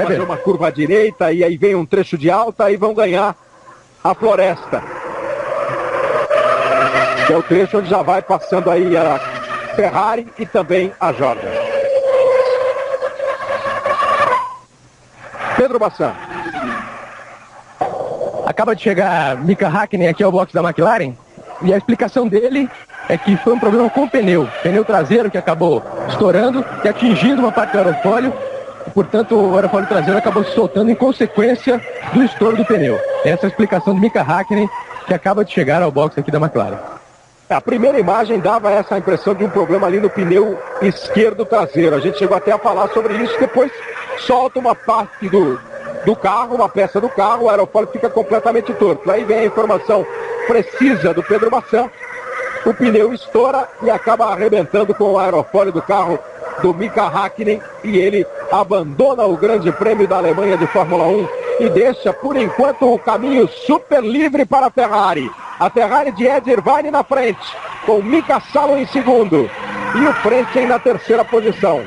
fazer uma curva à direita e aí vem um trecho de alta e vão ganhar a Floresta. Que é o trecho onde já vai passando aí a Ferrari e também a Jordan. Pedro Bassan. Acaba de chegar Mika Häkkinen aqui ao box da McLaren e a explicação dele é que foi um problema com o pneu traseiro que acabou estourando e atingindo uma parte do aerofólio, e, portanto o aerofólio traseiro acabou se soltando em consequência do estouro do pneu. Essa é a explicação de Mika Häkkinen, que acaba de chegar ao box aqui da McLaren. A primeira imagem dava essa impressão de um problema ali no pneu esquerdo traseiro. A gente chegou até a falar sobre isso, depois solta uma parte do carro, uma peça do carro, o aerofólio fica completamente torto. Aí vem a informação precisa do Pedro Bassan, o pneu estoura e acaba arrebentando com o aerofólio do carro do Mika Häkkinen e ele abandona o Grande Prêmio da Alemanha de Fórmula 1 e deixa, por enquanto, o caminho super livre para a Ferrari. A Ferrari de Ed Irvine na frente, com Mika Salo em segundo e o Frentzen na terceira posição.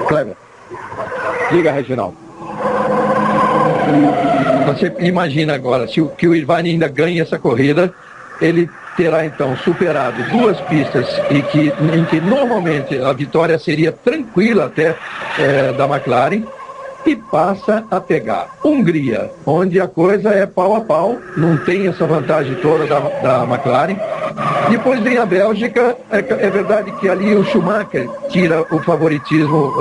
Cleber. Diga, Reginaldo. Você imagina agora, se o Irvine ainda ganha essa corrida, ele terá então superado duas pistas em que normalmente a vitória seria tranquila até da McLaren, e passa a pegar Hungria, onde a coisa é pau a pau, não tem essa vantagem toda da McLaren. Depois vem a Bélgica, é verdade que ali o Schumacher tira o favoritismo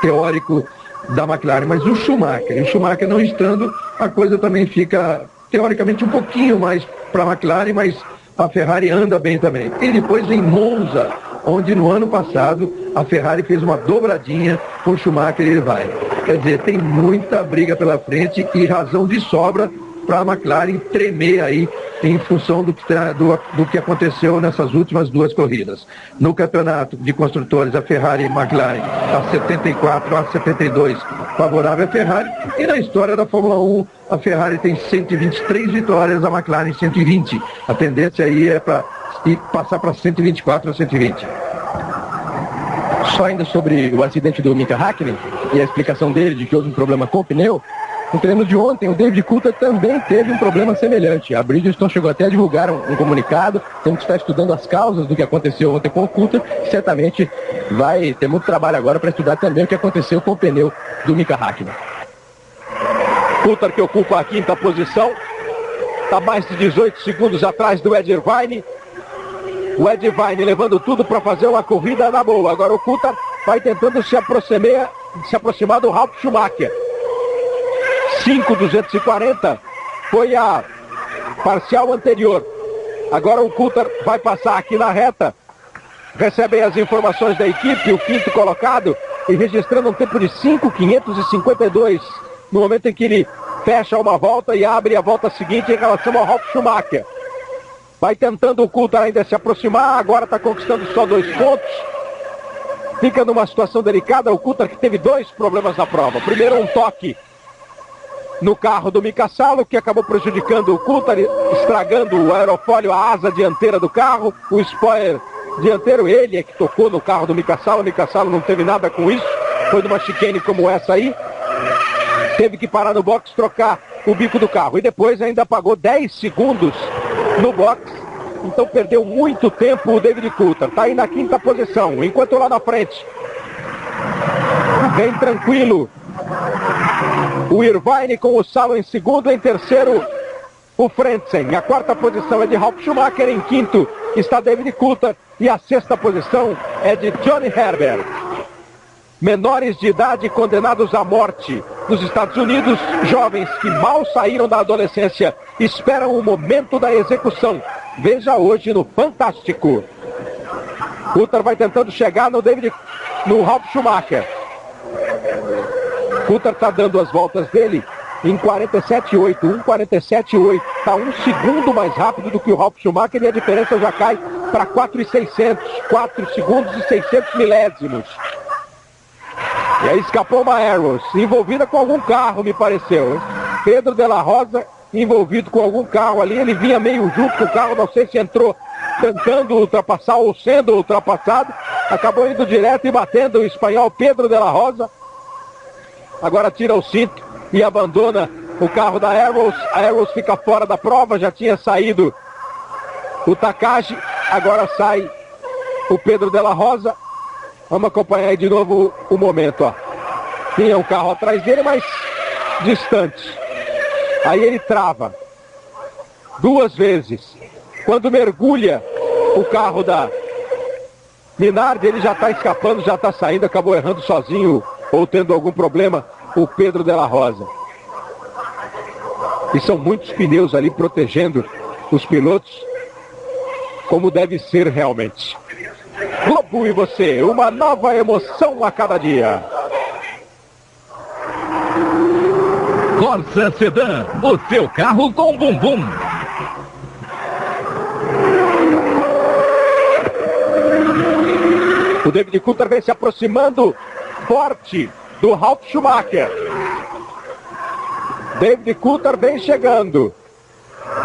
teórico da McLaren, mas o Schumacher não estando, a coisa também fica teoricamente um pouquinho mais para a McLaren, mas a Ferrari anda bem também. E depois em Monza, onde no ano passado a Ferrari fez uma dobradinha com Schumacher e Irvine. Quer dizer, tem muita briga pela frente e razão de sobra para a McLaren tremer aí em função do que aconteceu nessas últimas duas corridas. No campeonato de construtores, a Ferrari e a McLaren a 74 a 72 favorável à Ferrari, e na história da Fórmula 1 a Ferrari tem 123 vitórias, a McLaren 120. A tendência aí é para passar para 124 a 120. Só ainda sobre o acidente do Mika Häkkinen e a explicação dele de que houve um problema com o pneu. No treino de ontem, o David Coulthard também teve um problema semelhante. A Bridgestone chegou até a divulgar um comunicado. Temos que estar estudando as causas do que aconteceu ontem com o Coulthard. Certamente vai ter muito trabalho agora para estudar também o que aconteceu com o pneu do Mika Häkkinen. Coulthard, que ocupa a quinta posição, está mais de 18 segundos atrás do Ed Irvine. O Ed Irvine levando tudo para fazer uma corrida na boa. Agora o Coulthard vai tentando se aproximar do Ralf Schumacher. 5,240 foi a parcial anterior. Agora o Coulthard vai passar aqui na reta. Recebem as informações da equipe, o quinto colocado, e registrando um tempo de 5,552 no momento em que ele fecha uma volta e abre a volta seguinte em relação ao Ralf Schumacher. Vai tentando o Coulthard ainda se aproximar, agora está conquistando só 2 pontos. Fica numa situação delicada, o Coulthard que teve 2 problemas na prova. Primeiro, um toque no carro do Mika Salo, que acabou prejudicando o Coulthard, estragando o aerofólio, a asa dianteira do carro, o spoiler dianteiro, ele é que tocou no carro do Mika Salo. O Mika Salo não teve nada com isso, foi numa chicane como essa aí, teve que parar no box, trocar o bico do carro, e depois ainda pagou 10 segundos no box, então perdeu muito tempo o David Coulthard. Está aí na quinta posição, enquanto lá na frente vem tranquilo o Irvine com o Salo em segundo, em terceiro o Frentzen. A quarta posição é de Ralf Schumacher, em quinto está David Coulthard e a sexta posição é de Johnny Herbert. Menores de idade condenados à morte nos Estados Unidos, jovens que mal saíram da adolescência, esperam o momento da execução. Veja hoje no Fantástico. Coulthard vai tentando chegar no Ralf Schumacher. Coulthard está dando as voltas dele em 47,8, 1,47,8. Está 1 segundo mais rápido do que o Ralf Schumacher e a diferença já cai para 4,600, 4 segundos e 600 milésimos. E aí escapou uma Arrows, envolvida com algum carro, me pareceu, hein? Pedro de la Rosa envolvido com algum carro ali, ele vinha meio junto com o carro, não sei se entrou tentando ultrapassar ou sendo ultrapassado, acabou indo direto e batendo o espanhol Pedro de la Rosa. agora tira o cinto e abandona o carro da Arrows. A Arrows fica fora da prova, já tinha saído o Takagi, agora sai o Pedro de la Rosa. Vamos acompanhar aí de novo o momento, ó. Tinha um carro atrás dele, mas distante. Aí ele trava 2 vezes. Quando mergulha o carro da Minardi, ele já está escapando, já está saindo, acabou errando sozinho ou tendo algum problema o Pedro de la Rosa. E são muitos pneus ali protegendo os pilotos, como deve ser realmente. Globo e você, uma nova emoção a cada dia. Corsa Sedan, o seu carro com bumbum. O David Coulthard vem se aproximando forte do Ralf Schumacher. David Coulthard vem chegando,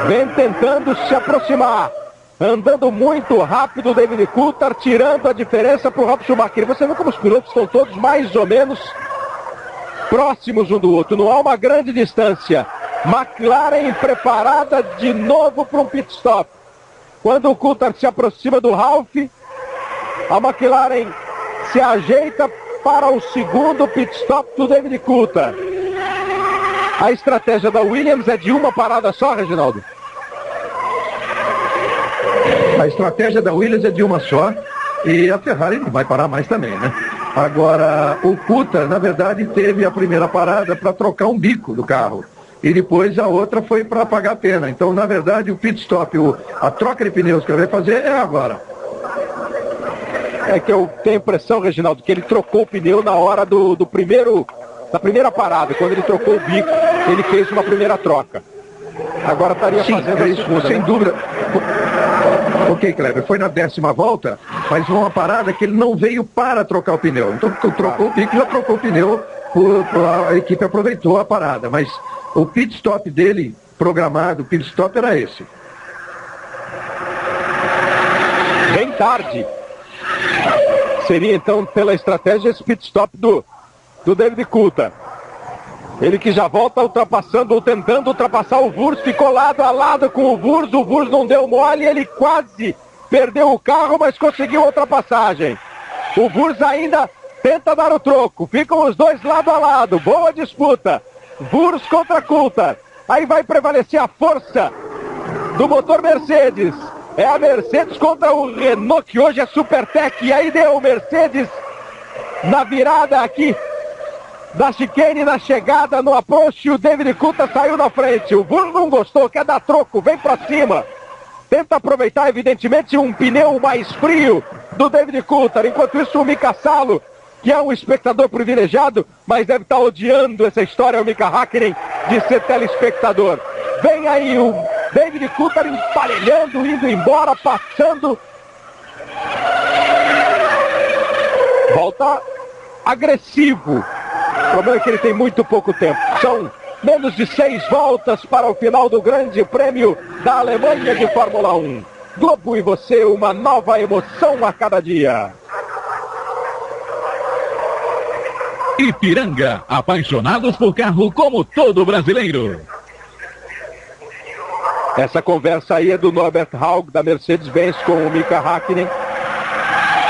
vem tentando se aproximar, andando muito rápido o David Coulthard, tirando a diferença para o Ralf Schumacher. E você vê como os pilotos estão todos mais ou menos próximos um do outro, não há uma grande distância. McLaren preparada de novo para um pit stop. Quando o Coulthard se aproxima do Ralf, a McLaren se ajeita para o segundo pit stop do David Coulthard. A estratégia da Williams é de uma parada só, Reginaldo? A estratégia da Williams é de uma só e a Ferrari não vai parar mais também, né? Agora, o Coulthard, na verdade, teve a primeira parada para trocar um bico do carro. E depois a outra foi para pagar a pena. Então, na verdade, o pit stop, a troca de pneus que ele vai fazer é agora. É que eu tenho a impressão, Reginaldo, que ele trocou o pneu na hora da primeira parada. Quando ele trocou o bico, ele fez uma primeira troca. Agora estaria fazendo a segunda, sem né? dúvida. Ok, Kleber, foi na 10ª volta, mas uma parada que ele não veio para trocar o pneu. Então, trocou o bico, já trocou o pneu, a equipe aproveitou a parada. Mas o pit stop dele, programado, o pit stop era esse. Bem tarde. Seria então, pela estratégia, esse pit stop do David Coulthard. Ele que já volta ultrapassando ou tentando ultrapassar o Wurz, ficou lado a lado com o Wurz não deu mole, ele quase perdeu o carro, mas conseguiu a ultrapassagem. O Wurz ainda tenta dar o troco, ficam os dois lado a lado, boa disputa. Wurz contra Coulthard, aí vai prevalecer a força do motor Mercedes. É a Mercedes contra o Renault, que hoje é Supertech, e aí deu o Mercedes na virada aqui da chicane, na chegada, no approach, o David Coulthard saiu na frente. O Wurz não gostou, quer dar troco, vem pra cima. Tenta aproveitar, evidentemente, um pneu mais frio do David Coulthard. Enquanto isso, o Mika Salo, que é um espectador privilegiado, mas deve estar odiando essa história, o Mika Häkkinen, de ser telespectador. Vem aí o David Coulthard emparelhando, indo embora, passando. Volta agressivo. O problema é que ele tem muito pouco tempo. São menos de 6 voltas para o final do Grande Prêmio da Alemanha de Fórmula 1. Globo e você, uma nova emoção a cada dia. Ipiranga, apaixonados por carro como todo brasileiro. Essa conversa aí é do Norbert Haug, da Mercedes-Benz, com o Mika Häkkinen.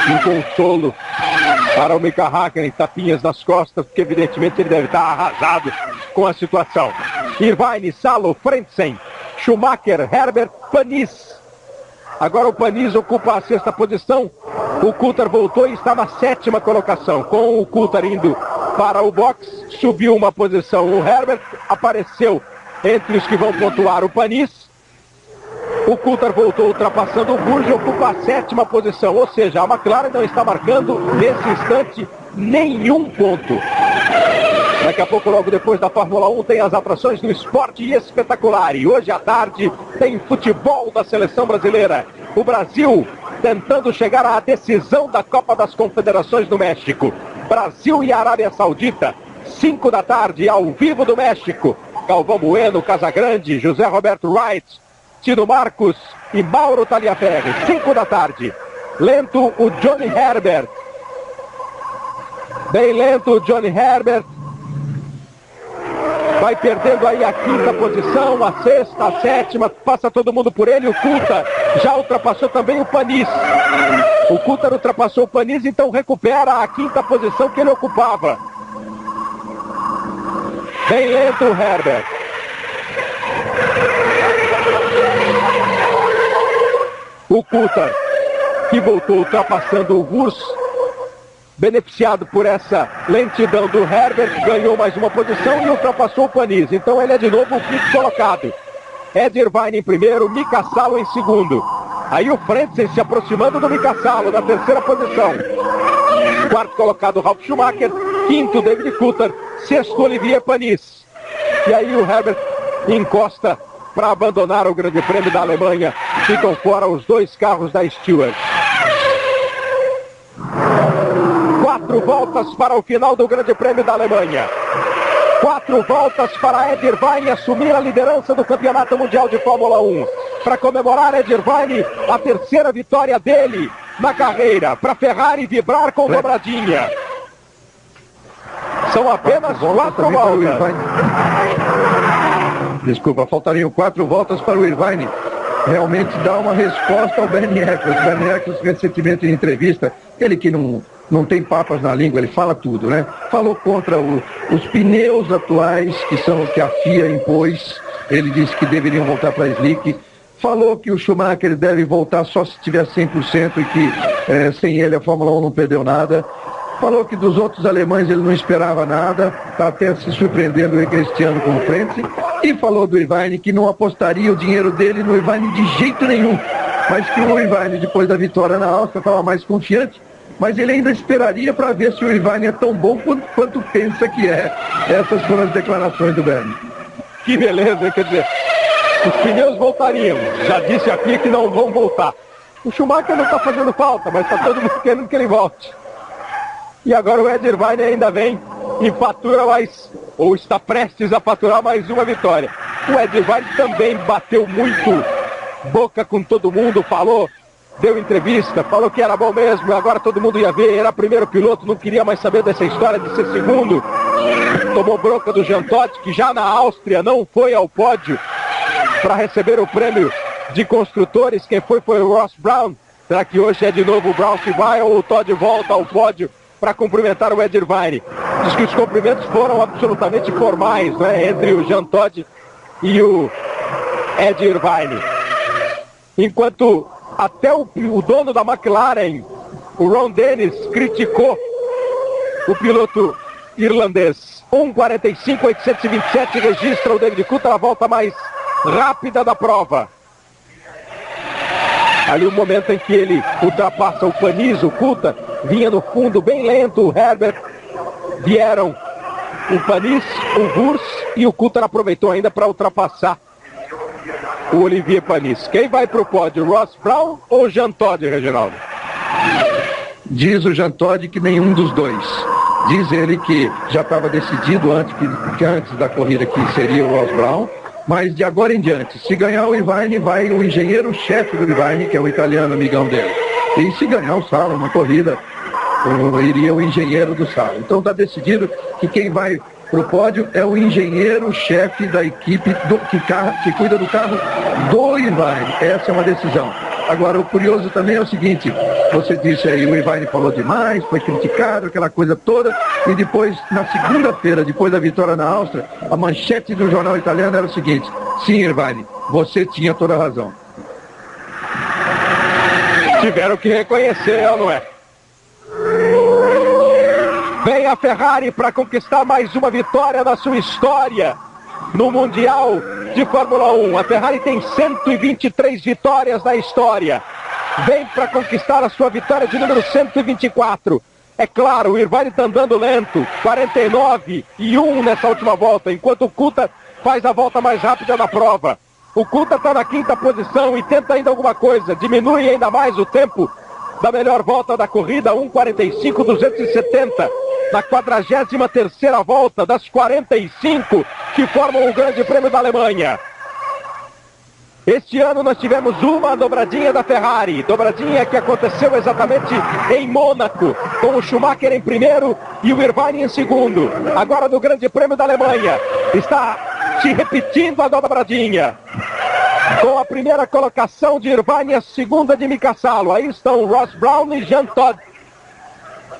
Um consolo para o Mika Häkkinen, tapinhas nas costas, porque evidentemente ele deve estar arrasado com a situação. Irvine, Salo, Frentzen, Schumacher, Herbert, Panis. Agora o Panis ocupa a 6ª posição. O Coulthard voltou e está na 7ª colocação. Com o Coulthard indo para o box, subiu uma posição. O Herbert apareceu entre os que vão pontuar. O Panis. O Coulthard voltou ultrapassando o Wurz e ocupa a 7ª posição. Ou seja, a McLaren não está marcando nesse instante nenhum ponto. Daqui a pouco, logo depois da Fórmula 1, tem as atrações do esporte espetacular. E hoje à tarde tem futebol da seleção brasileira. O Brasil tentando chegar à decisão da Copa das Confederações do México. Brasil e Arábia Saudita, 5 da tarde, ao vivo do México. Galvão Bueno, Casagrande, José Roberto Wright, Tino Marcos e Mauro Taliaferri. 5 da tarde. Lento o Johnny Herbert. Bem lento o Johnny Herbert. vai perdendo aí a quinta posição, a sexta, a sétima, passa todo mundo por ele. O Coulthard já ultrapassou também o Panis. O Coulthard ultrapassou o Panis, então recupera a quinta posição que ele ocupava. Bem lento o Herbert. O Coulthard, que voltou ultrapassando o Wurz, beneficiado por essa lentidão do Herbert, ganhou mais uma posição e ultrapassou o Panis. Então ele é de novo o quinto colocado. Ed Irvine em primeiro, Mika Salo em segundo. Aí o Frentzen se aproximando do Mika Salo na terceira posição. Quarto colocado Ralf Schumacher, quinto David Coulthard, sexto Olivier Panis. E aí o Herbert encosta para abandonar o Grande Prêmio da Alemanha. Ficam fora os dois carros da Stewart. 4 voltas para o final do Grande Prêmio da Alemanha. 4 voltas para Ed Irvine assumir a liderança do Campeonato Mundial de Fórmula 1. Para comemorar Ed Irvine, a terceira vitória dele na carreira. Para Ferrari vibrar com dobradinha. São apenas 4 voltas. Desculpa, faltariam 4 voltas para o Irvine realmente dar uma resposta ao Bernie Eccles. Bernie Eccles, recentemente em entrevista, ele que não tem papas na língua, ele fala tudo, né? Falou contra os pneus atuais, que são que a FIA impôs. Ele disse que deveriam voltar para a Slick. Falou que o Schumacher deve voltar só se tiver 100% e que sem ele a Fórmula 1 não perdeu nada. Falou que dos outros alemães ele não esperava nada, está até se surpreendendo este ano com o Frentzen. E falou do Irvine que não apostaria o dinheiro dele no Irvine de jeito nenhum. Mas que o Irvine, depois da vitória na Áustria, estava mais confiante. Mas ele ainda esperaria para ver se o Irvine é tão bom quanto pensa que é. Essas foram as declarações do Bernie. Que beleza, quer dizer, os pneus voltariam. Já disse aqui que não vão voltar. O Schumacher não está fazendo falta, mas está todo mundo querendo que ele volte. E agora o Ed Irvine ainda vem e fatura mais, ou está prestes a faturar mais uma vitória. O Ed Irvine também bateu muito boca com todo mundo, falou, deu entrevista, falou que era bom mesmo, agora todo mundo ia ver, era primeiro piloto, não queria mais saber dessa história de ser segundo. Tomou bronca do Jean Todt, que já na Áustria não foi ao pódio para receber o prêmio de construtores. Quem foi o Ross Brown. Será que hoje é de novo o Brown que vai ou o Todt volta ao pódio para cumprimentar o Ed Irvine? Diz que os cumprimentos foram absolutamente formais, né, entre o Jean Todt e o Ed Irvine. Enquanto até o dono da McLaren, o Ron Dennis, criticou o piloto irlandês. 1:45.827 registra o David Coulthard, a volta mais rápida da prova. Ali o momento em que ele ultrapassa o Panis, o Coulthard vinha no fundo bem lento, o Herbert, vieram o Panis, o Wurz e o Coulthard aproveitou ainda para ultrapassar o Olivier Panis. Quem vai para o pódio, Ross Brown ou Jean Todt, Reginaldo? Diz o Jean Todt que nenhum dos dois. Diz ele que já estava decidido antes da corrida que seria o Ross Brown, mas de agora em diante, se ganhar o Irvine, vai o engenheiro-chefe do Irvine, que é o italiano amigão dele. E se ganhar o Salo na corrida, iria o engenheiro do Salo. Então está decidido que quem vai para o pódio é o engenheiro-chefe da equipe que cuida do carro do Irvine. Essa é uma decisão. Agora, o curioso também é o seguinte, você disse aí, o Irvine falou demais, foi criticado, aquela coisa toda, e depois, na segunda-feira, depois da vitória na Áustria, a manchete do jornal italiano era o seguinte: sim, Irvine, você tinha toda a razão. Tiveram que reconhecer, não é? Vem a Ferrari para conquistar mais uma vitória na sua história no Mundial de Fórmula 1. A Ferrari tem 123 vitórias na história. Vem para conquistar a sua vitória de número 124. É claro, o Irvine está andando lento, 49,1 nessa última volta, enquanto o Coulthard faz a volta mais rápida da prova. O Coulthard está na quinta posição e tenta ainda alguma coisa, diminui ainda mais o tempo da melhor volta da corrida, 1:45.270. Na 43ª volta das 45 que formam o Grande Prêmio da Alemanha. Este ano nós tivemos uma dobradinha da Ferrari, dobradinha que aconteceu exatamente em Mônaco, com o Schumacher em primeiro e o Irvine em segundo. Agora no Grande Prêmio da Alemanha, está se repetindo a dobradinha, com a primeira colocação de Irvine e a segunda de Mika Salo. Aí estão Ross Brown e Jean Todt,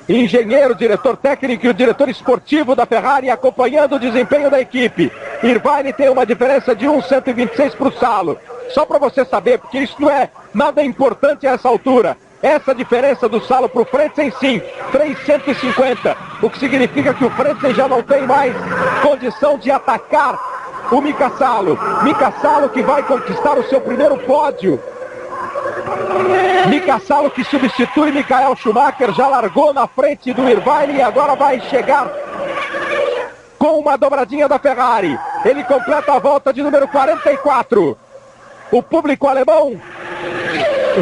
engenheiro, diretor técnico e o diretor esportivo da Ferrari, acompanhando o desempenho da equipe. Irvine tem uma diferença de 1,126 para o Salo. Só para você saber, porque isso não é nada importante a essa altura. Essa diferença do Salo para o Frentzen, sim, 350. O que significa que o Frentzen já não tem mais condição de atacar o Mika Salo. Mika Salo que vai conquistar o seu primeiro pódio. Mika Salo que substitui Michael Schumacher, já largou na frente do Irvine e agora vai chegar com uma dobradinha da Ferrari. Ele completa a volta de número 44. O público alemão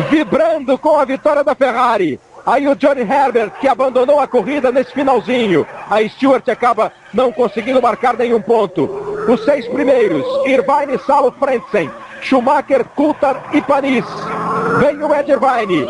vibrando com a vitória da Ferrari. Aí o Johnny Herbert, que abandonou a corrida nesse finalzinho. A Stewart acaba não conseguindo marcar nenhum ponto. Os 6 primeiros, Irvine, Salo, Frentzen, Schumacher, Coulthard e Panis. Vem o Ed Irvine.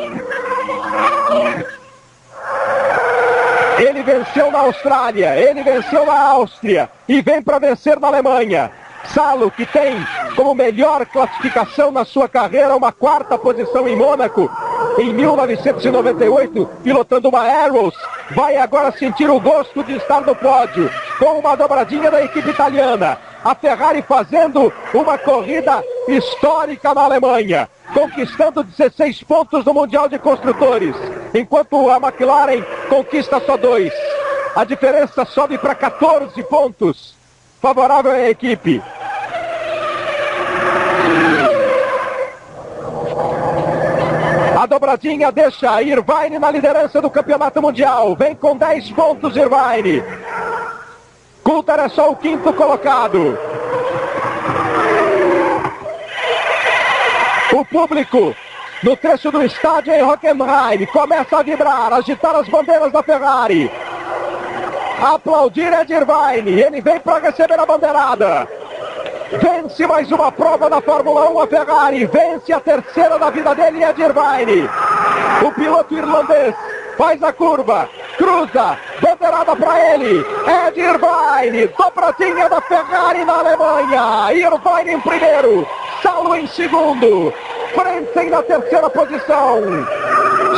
Ele venceu na Austrália, ele venceu na Áustria e vem para vencer na Alemanha. Salo, que tem como melhor classificação na sua carreira uma 4ª posição em Mônaco, em 1998, pilotando uma Arrows, vai agora sentir o gosto de estar no pódio, com uma dobradinha da equipe italiana. A Ferrari fazendo uma corrida histórica na Alemanha, conquistando 16 pontos no Mundial de Construtores, enquanto a McLaren conquista só 2. A diferença sobe para 14 pontos, favorável à equipe. A dobradinha deixa Irvine na liderança do campeonato mundial. Vem com 10 pontos Irvine. Coulthard é só o 5º colocado. O público no trecho do estádio em Hockenheim começa a vibrar, agitar as bandeiras da Ferrari. Aplaudir Ed Irvine. Ele vem para receber a bandeirada. Vence mais uma prova da Fórmula 1 a Ferrari. Vence a 3ª da vida dele, Ed Irvine. O piloto irlandês faz a curva, cruza, bandeirada para ele. Ed Irvine, dobradinha da Ferrari na Alemanha. Irvine em primeiro, Salo em segundo, Frentzen na 3ª posição.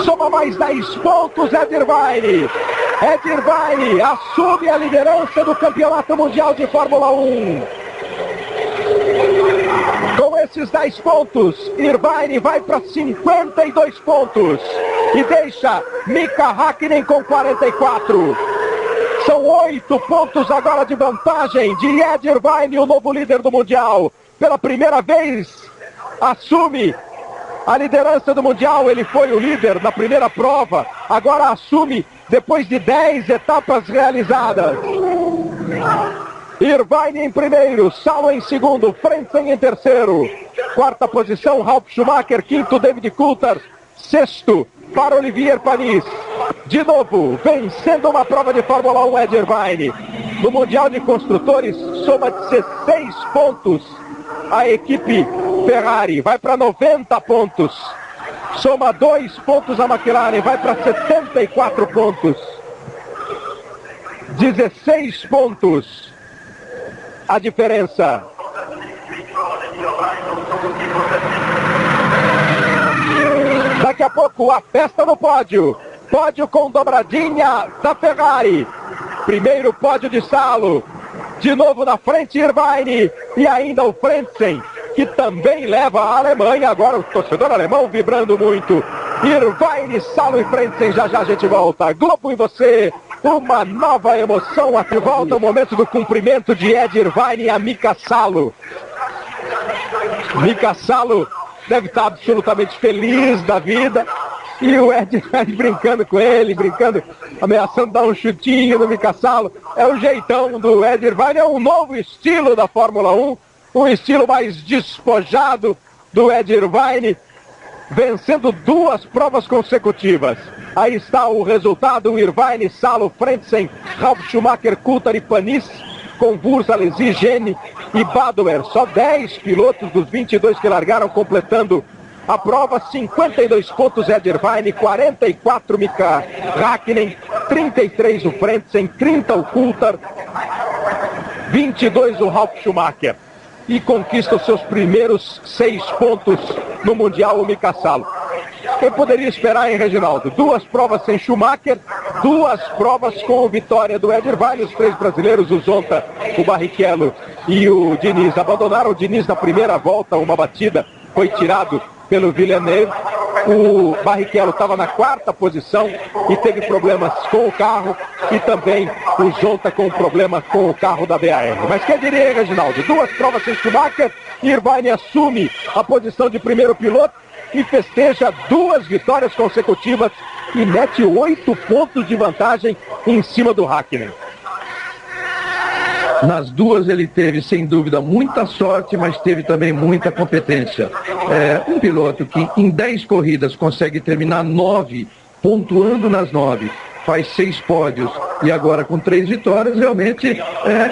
Soma mais 10 pontos Ed Irvine. Ed Irvine assume a liderança do Campeonato Mundial de Fórmula 1. Com esses 10 pontos, Irvine vai para 52 pontos e deixa Mika Häkkinen com 44. São 8 pontos agora de vantagem de Ed Irvine, o novo líder do Mundial. Pela primeira vez, assume a liderança do Mundial. Ele foi o líder na primeira prova, agora assume depois de 10 etapas realizadas. Irvine em primeiro, Salo em segundo, Frentzen em terceiro. 4ª posição, Ralf Schumacher. 5º, David Coulthard. 6º, para Olivier Panis. De novo, vencendo uma prova de Fórmula 1, Ed Irvine. No Mundial de Construtores, soma 16 pontos. A equipe Ferrari vai para 90 pontos. Soma 2 pontos a McLaren, vai para 74 pontos. 16 pontos. A diferença. Daqui a pouco a festa no pódio. Pódio com dobradinha da Ferrari. Primeiro pódio de Salo. De novo na frente Irvine. E ainda o Frentzen, que também leva a Alemanha. Agora o torcedor alemão vibrando muito. Irvine, Salo e Frentzen. Já já a gente volta. Globo em você. Uma nova emoção aqui. Volta o momento do cumprimento de Ed Irvine a Mika Salo. Mika Salo deve estar absolutamente feliz da vida. E o Ed Irvine brincando com ele, brincando, ameaçando dar um chutinho no Mika Salo. É o jeitão do Ed Irvine, é um novo estilo da Fórmula 1. Um estilo mais despojado do Ed Irvine, vencendo 2 provas consecutivas. Aí está o resultado: Irvine, Salo, Frentzen, Ralf Schumacher, Coulthard e Panis. com Wurz, Alesi, Gene e Badoer. Só 10 pilotos dos 22 que largaram completando a prova. 52 pontos Ed Irvine, 44 Mika Häkkinen, 33 o Frentzen, 30 o Coulthard, 22 o Ralf Schumacher. E conquista os seus primeiros 6 pontos no Mundial o Mika Salo. Quem poderia esperar, hein, Reginaldo? 2 provas sem Schumacher, 2 provas com vitória do Ed Irvine. Os 3 brasileiros, o Zonta, o Barrichello e o Diniz, abandonaram o Diniz na primeira volta, uma batida, foi tirado pelo Villeneuve. O Barrichello estava na 4ª posição e teve problemas com o carro, e também o Zonta com problema com o carro da BAR. Mas quem diria, Reginaldo? 2 provas sem Schumacher, Irvine assume a posição de primeiro piloto e festeja 2 vitórias consecutivas e mete 8 pontos de vantagem em cima do Häkkinen. Nas 2 ele teve, sem dúvida, muita sorte, mas teve também muita competência. Um piloto que em 10 corridas consegue terminar 9, pontuando nas 9, faz 6 pódios e agora com 3 vitórias, realmente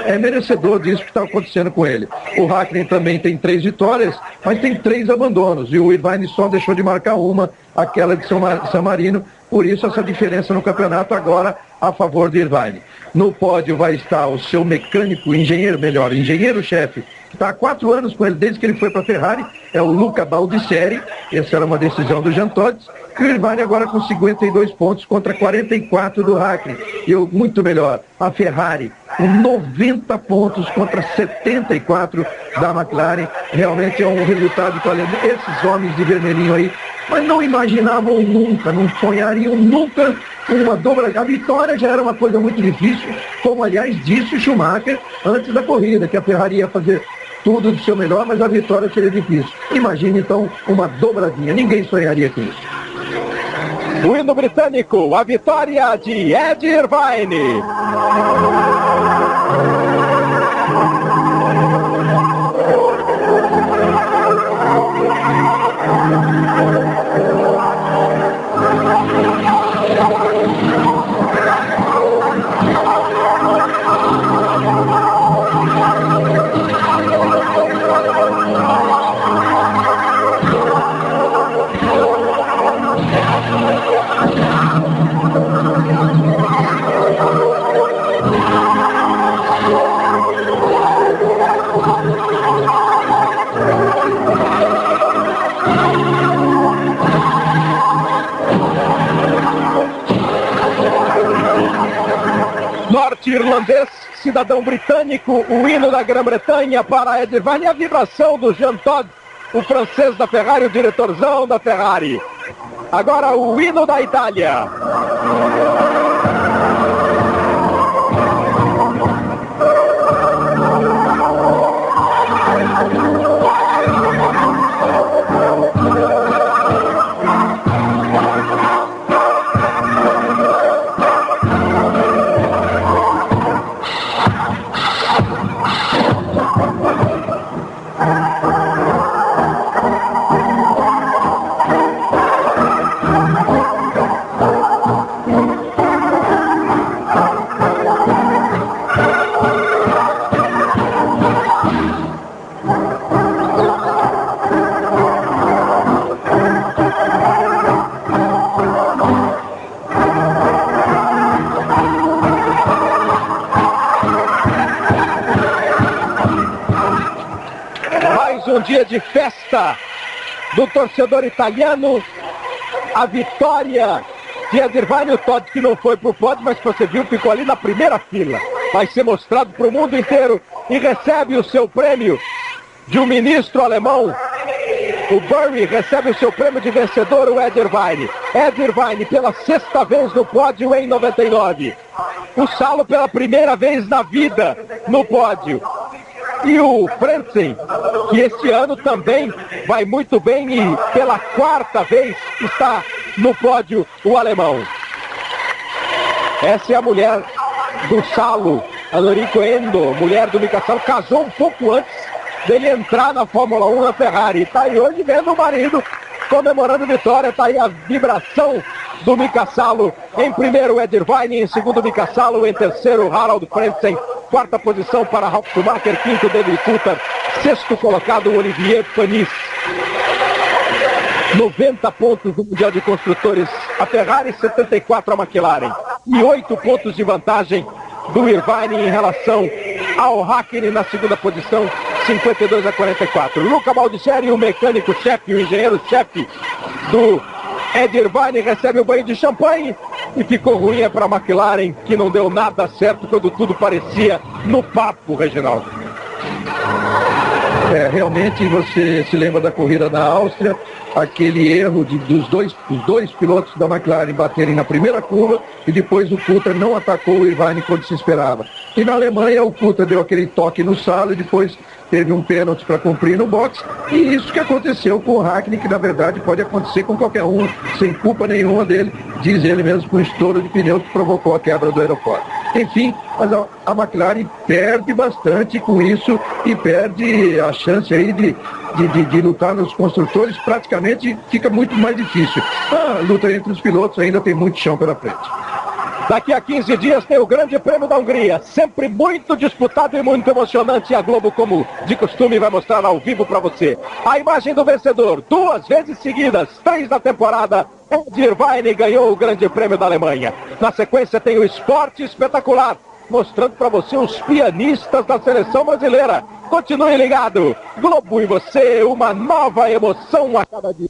é merecedor disso que está acontecendo com ele. O Häkkinen também tem 3 vitórias, mas tem 3 abandonos, e o Irvine só deixou de marcar uma, aquela de San Marino. Por isso essa diferença no campeonato agora a favor de Irvine. No pódio vai estar o seu mecânico, engenheiro-chefe, que está há 4 anos com ele, desde que ele foi para a Ferrari, é o Luca Baldisseri. Essa era uma decisão do Jean Todt. E o Irvine agora com 52 pontos contra 44 do Häkkinen. E muito melhor, a Ferrari com 90 pontos contra 74 da McLaren. Realmente é um resultado que, olha, esses homens de vermelhinho aí, mas não imaginavam nunca, não sonhariam nunca uma dobra. A vitória já era uma coisa muito difícil, como aliás disse o Schumacher antes da corrida, que a Ferrari ia fazer tudo do seu melhor, mas a vitória seria difícil. Imagine então uma dobradinha, ninguém sonharia com isso. O hino britânico, a vitória de Ed Irvine. Norte-irlandês, cidadão britânico, o hino da Grã-Bretanha para Ed Irvine, a vibração do Jean Todt, o francês da Ferrari, o diretorzão da Ferrari. Agora o hino da Itália. Um dia de festa do torcedor italiano, a vitória de Ed Irvine. O Todt, que não foi para o pódio, mas você viu, ficou ali na primeira fila, vai ser mostrado para o mundo inteiro e recebe o seu prêmio de um ministro alemão. O Burry recebe o seu prêmio de vencedor, o Ed Irvine. Ed Irvine pela 6ª vez no pódio em 99. O Salo pela primeira vez na vida no pódio. E o Frentzen, que este ano também vai muito bem e pela 4ª vez está no pódio, o alemão. Essa é a mulher do Salo, a Noriko Endo, mulher do Mika Salo, casou um pouco antes dele entrar na Fórmula 1 na Ferrari. Está aí hoje vendo o marido comemorando vitória. Está aí a vibração do Mika Salo. Em primeiro, Ed Irvine. Em segundo, Mika Salo. Em terceiro, Harald Frentzen. quarta posição para Ralf Schumacher, quinto David Coulthard, sexto colocado Olivier Panis. 90 pontos no Mundial de Construtores a Ferrari, 74 a McLaren. E 8 pontos de vantagem do Irvine em relação ao Hakkinen na segunda posição, 52 a 44. Luca Baldisseri, o mecânico-chefe, o engenheiro-chefe do Ed Irvine, recebe o banho de champanhe e ficou ruim para a McLaren, que não deu nada certo quando tudo parecia no papo, Reginaldo. Realmente você se lembra da corrida na Áustria, aquele erro dos dois pilotos da McLaren baterem na primeira curva e depois o Coulthard não atacou o Irvine quando se esperava. E na Alemanha o Coulthard deu aquele toque no salo e depois teve um pênalti para cumprir no box, e isso que aconteceu com o Hakkinen, que na verdade pode acontecer com qualquer um, sem culpa nenhuma dele, diz ele mesmo, com o estouro de pneu que provocou a quebra do aeroporto. Enfim, mas a McLaren perde bastante com isso e perde a chance aí de lutar nos construtores, praticamente fica muito mais difícil. A luta entre os pilotos ainda tem muito chão pela frente. Daqui a 15 dias tem o Grande Prêmio da Hungria, sempre muito disputado e muito emocionante, e a Globo, como de costume, vai mostrar ao vivo para você a imagem do vencedor, 2 vezes seguidas, 3 na temporada. Ed Irvine ganhou o Grande Prêmio da Alemanha. Na sequência tem o Esporte Espetacular, mostrando para você os pianistas da seleção brasileira. Continue ligado, Globo e você, uma nova emoção a cada dia.